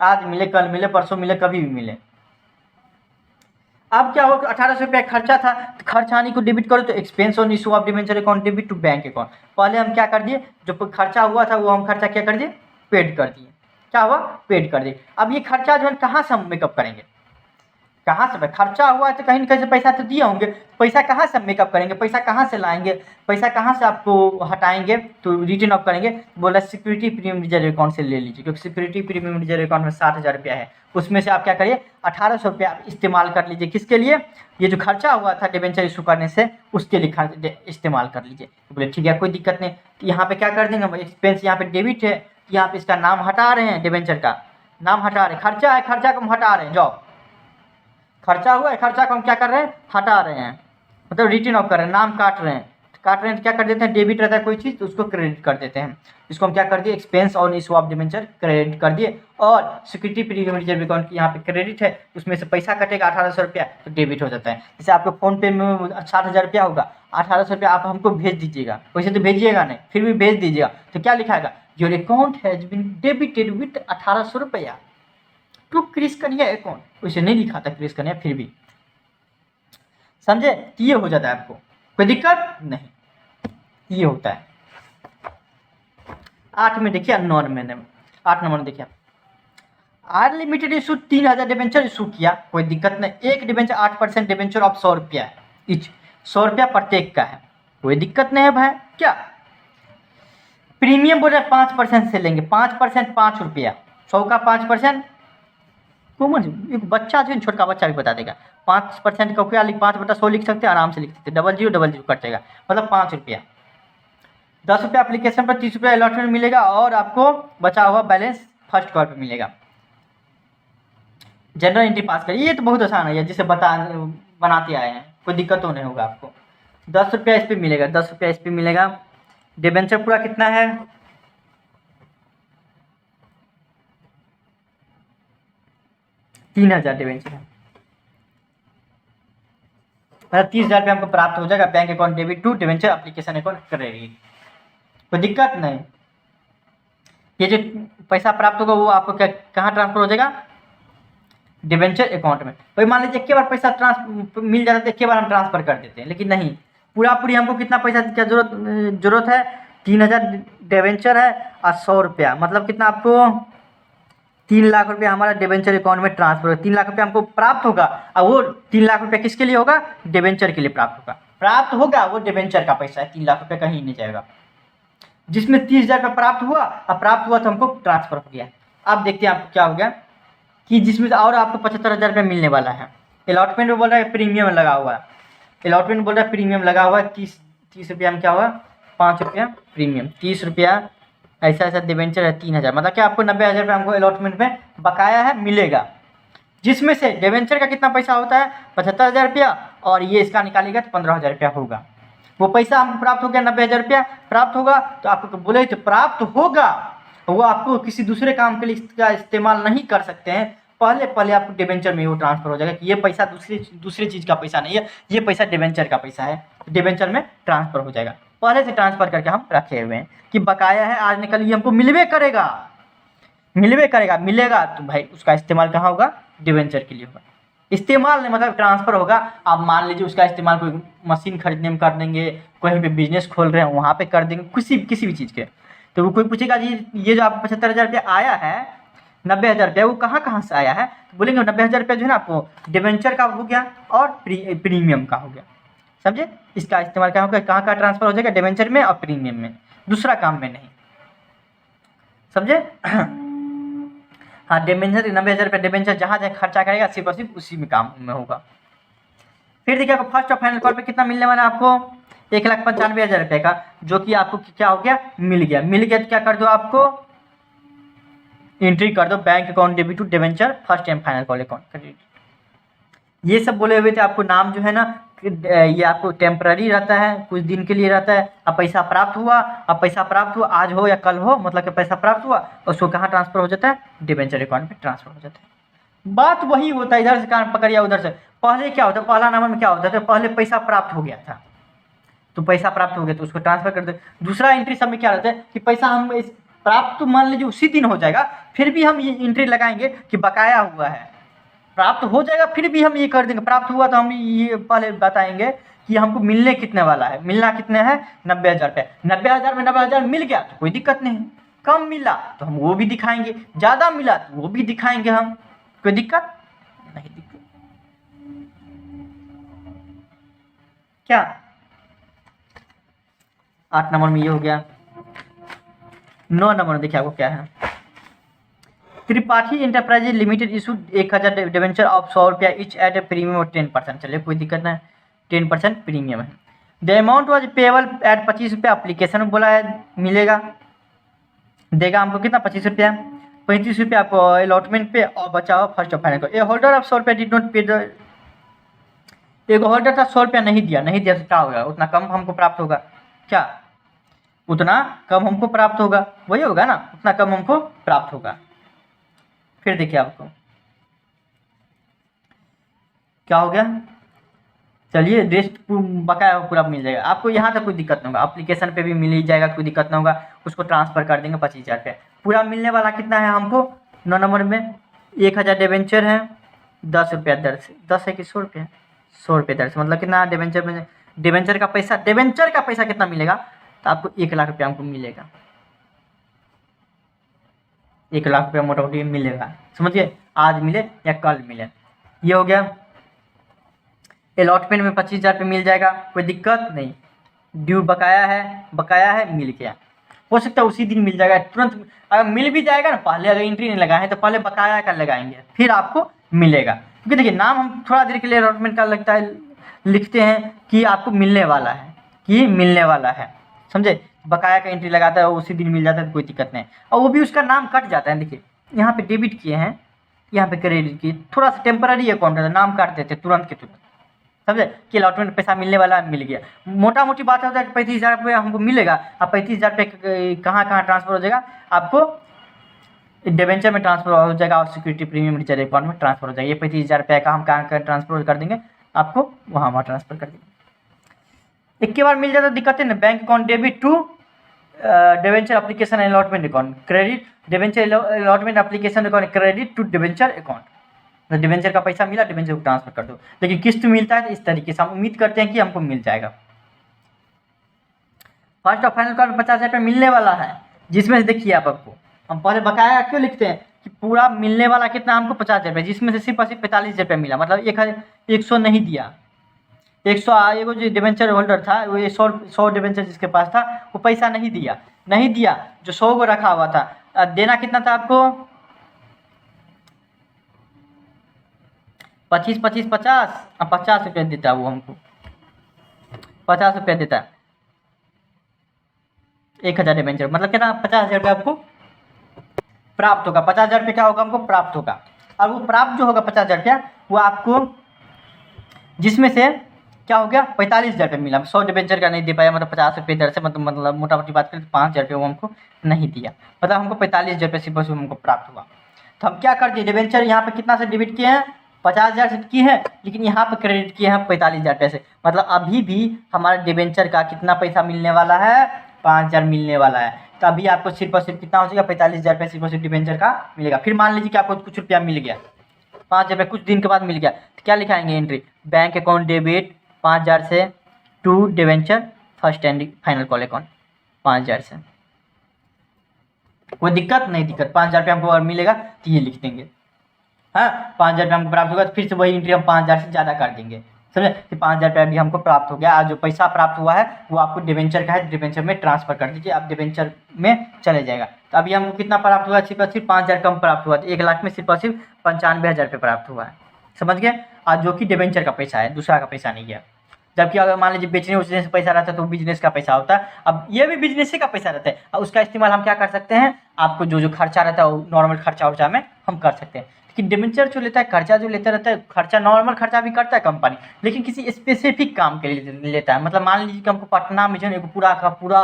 आज मिले, कल मिले, परसों मिले, कभी भी मिले। अब क्या होगा, 1800 रुपया खर्चा था, तो खर्च आने को डेबिट करो तो expense on issue of debenture account debit to bank account. पहले हम क्या कर दिए, जो खर्चा हुआ था वो हम खर्चा क्या कर दिए, पेड कर दिए। क्या हुआ, पेड कर दिए। अब ये खर्चा जो है कहाँ से हम मेकअप करेंगे, कहाँ से, खर्चा हुआ है तो कहीं ना कहीं से पैसा तो दिए होंगे, पैसा कहाँ से मेकअप करेंगे, पैसा कहाँ से लाएंगे, पैसा कहाँ से आपको हटाएंगे, तो रिटर्न ऑफ करेंगे। बोला सिक्योरिटी प्रीमियम रिजर्व अकाउंट से ले लीजिए, क्योंकि सिक्योरिटी प्रीमियम रिजर्व अकाउंट में 60,000 रुपया है, उसमें से आप क्या करिए 1,800 रुपया आप इस्तेमाल कर लीजिए, किसके लिए, ये जो खर्चा हुआ था डिवेंचर इशू करने से उसके लिए इस्तेमाल कर लीजिए। तो बोले ठीक है कोई दिक्कत नहीं, तो यहाँ पे क्या कर देंगे हम, एक्सपेंस यहाँ पे डेबिट है, यहाँ पे इसका नाम हटा रहे हैं, डिवेंचर का नाम हटा रहे हैं, खर्चा है, खर्चा को हम हटा रहे हैं, जाओ खर्चा हुआ है, खर्चा को हम क्या कर रहे हैं, हटा रहे हैं, मतलब रिटर्न ऑफ कर रहे हैं, नाम काट रहे हैं तो क्या कर देते हैं, डेबिट रहता है कोई चीज़ तो उसको क्रेडिट कर देते हैं। इसको हम क्या कर दिए, expense on issue of debenture credit कर दिए, और सिक्योरिटी प्रीमियम रिजर्व अकाउंट की यहाँ पे क्रेडिट है, उसमें से पैसा कटेगा 1,800 रुपया तो डेबिट हो जाता है। जैसे आपको फोन पे में 60,000 रुपया होगा, 1,800 रुपया आप हमको भेज दीजिएगा, वैसे तो भेजिएगा नहीं, फिर भी भेज दीजिएगा, तो क्या लिखाएगा, your account has been debited with 1,800 रुपया टू क्रिस कन्हैया अकाउंट, वैसे नहीं लिखा था क्रिस कन्हैया, फिर भी समझे, ये हो जाता है, आपको कोई दिक्कत नहीं, ये होता है। 8 में देखिए, 9 में 8 नंबर देखिए, R limited issue 3,000 debenture issue किया, कोई दिक्कत नहीं, एक डिवेंचर 8% डिवेंचर ऑफ 100 रुपया है इच, 100 रुपया प्रत्येक का है, कोई दिक्कत नहीं है भाई। क्या प्रीमियम बोल रहे 5% से लेंगे, 5% 5 रुपया, 100 का 5%, एक बच्चा जो छोटा बच्चा भी बता देगा, 5% का क्या लिख, 5/100 लिख सकते हैं, आराम से लिख सकते हैं, 0000 कटेगा, मतलब 5 रुपया। 10 रुपया एप्लीकेशन पर, 30 रुपया अलॉटमेंट मिलेगा, और आपको बचा हुआ बैलेंस फर्स्ट कॉल पर मिलेगा। जनरल एंट्री पास करिए, ये तो बहुत आसान है, जिसे बनाते आए हैं, कोई दिक्कत तो नहीं होगा आपको। 10 रुपया इस पर मिलेगा, 10 रुपया इस पर मिलेगा। डिबेंचर पूरा कितना है, 3000 डिवेंचर है, मतलब 30,000 रुपये हमको प्राप्त हो जाएगा। Bank account debit to debenture application account credit, कोई दिक्कत नहीं। ये जो पैसा प्राप्त होगा वो आपको क्या कहाँ ट्रांसफर हो जाएगा, डिवेंचर अकाउंट में। भाई मान लीजिए एक बार पैसा मिल जाता है तो एक बार हम ट्रांसफर कर देते हैं, लेकिन नहीं, पूरी हमको कितना पैसा क्या जरूरत है, 3000 डिवेंचर है और 100 रुपया, मतलब कितना आपको 3 लाख रुपया हमारा डिवेंचर अकाउंट में ट्रांसफर होगा। 3 लाख रुपया हमको प्राप्त होगा और वो 3 लाख रुपया किसके लिए होगा, डिवेंचर के लिए प्राप्त होगा। वो डिवेंचर का पैसा है, 3 लाख रुपया कहीं नहीं जाएगा, जिसमें 30,000 रुपया प्राप्त हुआ तो हमको ट्रांसफर हो गया। अब देखते हैं आपको क्या हो गया कि जिसमें और आपको 75,000 रुपया मिलने वाला है। अलॉटमेंट में बोल रहा है प्रीमियम लगा हुआ है, अलॉटमेंट बोल रहा है प्रीमियम लगा हुआ है 30 रुपया में क्या हुआ, 5 रुपया प्रीमियम, 30 रुपया ऐसा डिवेंचर है 3,000, मतलब क्या आपको 90,000 रुपया हमको अलॉटमेंट में बकाया है मिलेगा, जिसमें से डिवेंचर का कितना पैसा होता है 75,000 रुपया और ये इसका निकालेगा तो 15,000 रुपया होगा। वो पैसा हमको प्राप्त हो गया, 90,000 रुपया प्राप्त होगा, तो आपको बोले तो प्राप्त होगा, वो आपको किसी दूसरे काम के लिए इसका इस्तेमाल नहीं कर सकते हैं। पहले आपको डिवेंचर में वो ट्रांसफर हो जाएगा कि ये पैसा दूसरी चीज़ का पैसा नहीं है, ये पैसा डिवेंचर का पैसा है, डिवेंचर में ट्रांसफर हो जाएगा। पहले से ट्रांसफर करके हम रखे हुए हैं कि बकाया है, आज निकल ये हमको मिलेगा मिलेगा, तो भाई उसका इस्तेमाल कहाँ होगा, डिवेंचर के लिए होगा। इस्तेमाल नहीं मतलब ट्रांसफर होगा। आप मान लीजिए उसका इस्तेमाल कोई मशीन खरीदने में कर देंगे, कहीं पे बिजनेस खोल रहे हैं वहाँ पे कर देंगे, किसी भी चीज़ के, तो वो कोई पूछेगा जी ये जो आपको 75,000 रुपया आया है, 90,000 रुपया वो कहाँ से आया है, तो बोलेंगे 90,000 रुपया जो है ना आपको डिवेंचर का हो गया और प्रीमियम का हो गया, समझे। इसका इस्तेमाल क्या होगा, कहाँ ट्रांसफर हो जाएगा, डिवेंचर में और प्रीमियम में, दूसरा काम में नहीं, समझे। हाँ, डिवेंचर 90,000 रुपया डिवेंचर जहाँ खर्चा करेगा सिर्फ और सिर्फ उसी में काम में होगा। फिर देखिए आपको फर्स्ट और फाइनल कॉल पे कितना मिलने वाला है, आपको 1,95,000 रुपये का, जो कि आपको क्या हो गया, मिल गया। तो क्या कर दो, आपको एंट्री कर दो bank account debit to debenture first and final call account credit. ये सब बोले हुए थे आपको, नाम जो है ना ये आपको टेम्पररी रहता है, कुछ दिन के लिए रहता है। अब पैसा प्राप्त हुआ आज हो या कल हो, मतलब कि पैसा प्राप्त हुआ उसको कहाँ ट्रांसफर हो जाता है, डिवेंचर अकाउंट में ट्रांसफर हो जाता है। बात वही होता है, इधर से कान पकड़िया उधर से। पहले क्या होता है, पहला नंबर में क्या होता था, पहले पैसा प्राप्त हो गया था तो पैसा प्राप्त हो गया तो उसको ट्रांसफर कर दे। दूसरा एंट्री सब में क्या रहता है कि पैसा हम इस प्राप्त तो मान लीजिए उसी दिन हो जाएगा, फिर भी हम ये एंट्री लगाएंगे कि बकाया हुआ है, प्राप्त हो जाएगा फिर भी हम ये कर देंगे, प्राप्त हुआ तो हम ये पहले बताएंगे कि हमको मिलने कितने वाला है, मिलना कितने हैं 90,000 रुपये। 90,000 में 90,000 मिल गया तो कोई दिक्कत नहीं, कम मिला तो हम वो भी दिखाएंगे, ज़्यादा मिला तो वो भी दिखाएंगे हम, कोई दिक्कत नहीं। दिक्कत क्या 8 नंबर में ये हो गया। 9 नंबर में देखिए आपको क्या है, Tripathi enterprises limited issued 1,000 debenture of 100 रुपया इच एट ए प्रीमियम और 10%, चलिए कोई दिक्कत नहीं, 10% प्रीमियम है। The amount was payable eight 25 रुपया, अप्लीकेशन में बोला है मिलेगा, देगा हमको कितना 25 रुपया, 35 रुपया आपको अलॉटमेंट पे और बचा हुआ फर्स्ट ऑफ फाइनल को। ए होल्डर ऑफ 100 रुपया डिड नॉट पे, एक होल्डर था 100 रुपया नहीं दिया तो क्या होगा, उतना कम हमको प्राप्त होगा, क्या उतना कम हमको प्राप्त होगा, वही होगा ना, उतना कम हमको प्राप्त होगा। फिर देखिए आपको क्या हो गया, चलिए रेस्ट बकाया पूरा मिल जाएगा आपको, यहाँ तक कोई दिक्कत नहीं होगा, एप्लीकेशन पे भी मिल ही जाएगा, कोई दिक्कत नहीं होगा, उसको ट्रांसफर कर देंगे 25,000 रुपये। पूरा मिलने वाला कितना है हमको 9 नंबर में 1,000 डिवेंचर है, 10 रुपया दर से, 10 है कि 100 रुपया, 100 रुपये दर से, मतलब कितना डिवेंचर में, डिवेंचर का पैसा कितना मिलेगा, तो आपको 1 लाख रुपया हमको मिलेगा, 1 लाख रुपया मोटा मोटी मिलेगा, समझिए, आज मिले या कल मिले। ये हो गया। अलॉटमेंट में 25,000 रुपये मिल जाएगा, कोई दिक्कत नहीं, ड्यू बकाया है मिल गया, हो सकता है उसी दिन मिल जाएगा तुरंत, अगर मिल भी जाएगा ना, पहले अगर एंट्री नहीं लगाए तो पहले बकाया का लगाएंगे फिर आपको मिलेगा, क्योंकि देखिए नाम हम थोड़ा देर के लिए अलॉटमेंट का लगता है लिखते हैं कि आपको मिलने वाला है, समझे, बकाया का एंट्री लगाता है उसी दिन मिल जाता है तो कोई दिक्कत नहीं, और वो भी उसका नाम कट जाता है। देखिए यहाँ पे डेबिट किए हैं, यहाँ पे क्रेडिट किए, थोड़ा सा टेम्पररी अकाउंट है, नाम काट देते तुरंत के तुरंत, समझे कि अलॉटमेंट पैसा मिलने वाला मिल गया। मोटा मोटी बात होता है कि 35,000 रुपये हमको मिलेगा, अब 35,000 रुपये कहाँ ट्रांसफर हो जाएगा, आपको डिबेंचर में ट्रांसफर हो जाएगा और सिक्योरिटी प्रीमियम रिजर्व अकाउंट में ट्रांसफर हो जाएगा। ये 35,000 रुपये का हम कहाँ ट्रांसफर कर देंगे, आपको वहाँ ट्रांसफर कर देंगे। एक के बार मिल जाता दिक्कत है ना, bank account debit to debenture application allotment account, credit debenture allotment application account, credit to debenture account. Debenture का पैसा मिला, डिबेंचर को ट्रांसफर कर दो। लेकिन किस्त मिलता है तो इस तरीके से हम उम्मीद करते हैं कि हमको मिल जाएगा। फर्स्ट और फाइनल कार्ड 50,000 रुपये मिलने वाला है, जिसमें से देखिए आपको हम पहले बकाया क्यों लिखते हैं कि पूरा मिलने वाला कितना हमको 50,000 रुपये, जिसमें से सिर्फ और सिर्फ 45,000 रुपये मिला, मतलब 100 नहीं दिया। 100 एगो जो डिबेंचर होल्डर था वो 100 डिबेंचर जिसके पास था वो पैसा नहीं दिया जो 100 को रखा हुआ था। देना कितना था आपको 25 25 50 अब 50 रुपये देता, वो हमको 50 रुपये देता, 1,000 डिबेंचर मतलब कितना 50,000 रुपये आपको प्राप्त होगा। 50,000 रुपये क्या होगा हमको प्राप्त होगा। और वो प्राप्त जो होगा 50,000 रुपया वो आपको, जिसमें से क्या हो गया 45,000 रुपये मिला। 100 डिबेंचर का नहीं दे पाया, मतलब 50 रुपये दर से, मतलब मोटा मोटी बात करें तो 5,000 रुपये वो हमको नहीं दिया, मतलब हमको 45,000 रुपये सिर्फ हमको प्राप्त हुआ। तो हम क्या कर दिए, डिबेंचर यहाँ पे कितना से डेबिट किए हैं 50,000 से की है, लेकिन यहाँ पे क्रेडिट किए हैं 45,000 रुपये से, मतलब अभी भी हमारे डिबेंचर का कितना पैसा मिलने वाला है 5,000 मिलने वाला है। तो अभी आपको सिर्फ और सिर्फ कितना हो जाएगा 45,000 रुपये सिर्फ और सिर्फ डिबेंचर का मिलेगा। फिर मान लीजिए कि आपको कुछ रुपया मिल गया 5,000 रुपये कुछ दिन के बाद मिल गया, तो क्या लिखाएंगे एंट्री, बैंक अकाउंट डेबिट 5,000 से to debenture first and final call account 5,000 से। कोई दिक्कत नहीं, दिक्कत 5,000 रुपये हमको और मिलेगा तो ये लिख देंगे। हाँ 5,000 रुपये हमको प्राप्त होगा तो फिर से वही एंट्री हम 5,000 से ज़्यादा कर देंगे, समझे कि 5,000 रुपये भी हमको प्राप्त हो गया। आज जो पैसा प्राप्त हुआ है वो आपको डिबेंचर का है, डिबेंचर में ट्रांसफर कर दीजिए, आप डिबेंचर में चले जाएगा। तो अभी हमको कितना प्राप्त हुआ, सिर्फ और सिर्फ 5,000 कम प्राप्त हुआ, तो 1 लाख में सिर्फ और सिर्फ 95,000 रुपये प्राप्त हुआ है, समझ गए। आज जो कि डिबेंचर का पैसा है, दूसरा का पैसा नहीं है। जबकि अगर मान लीजिए बेचने उचने से पैसा रहता है तो बिजनेस का पैसा होता है, अब ये भी बिजनेस का पैसा रहता है, और उसका इस्तेमाल हम क्या कर सकते हैं, आपको जो खर्चा रहता है वो नॉर्मल खर्चा वर्चा में हम कर सकते हैं। लेकिन डिबेंचर जो लेता है कर्जा जो लेता रहता है, खर्चा नॉर्मल खर्चा भी करता है कंपनी, लेकिन किसी स्पेसिफिक काम के लिए लेता है। मतलब मान लीजिए कि हमको पटना में जो है पूरा का पूरा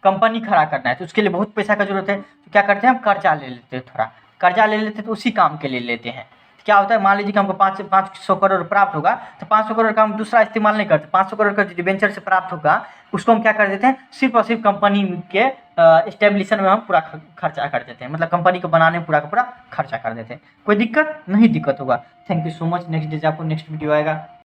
कंपनी खड़ा करना है, तो उसके लिए बहुत पैसा का जरूरत है, तो क्या करते हैं हम कर्जा ले लेते हैं, थोड़ा कर्जा ले लेते हैं, तो उसी काम के लिए लेते हैं। क्या होता है मान लीजिए कि हमको 500 करोड़ प्राप्त होगा, तो 500 करोड़ का हम दूसरा इस्तेमाल नहीं करते, 500 करोड़ का जो डिबेंचर से प्राप्त होगा उसको हम क्या कर देते हैं, सिर्फ और सिर्फ कंपनी के एस्टेब्लिशन में हम पूरा खर्चा कर देते हैं, मतलब कंपनी को बनाने में पूरा का पूरा खर्चा कर देते हैं। कोई दिक्कत नहीं, दिक्कत होगा। Thank you so much. Next day आपको नेक्स्ट वीडियो आएगा।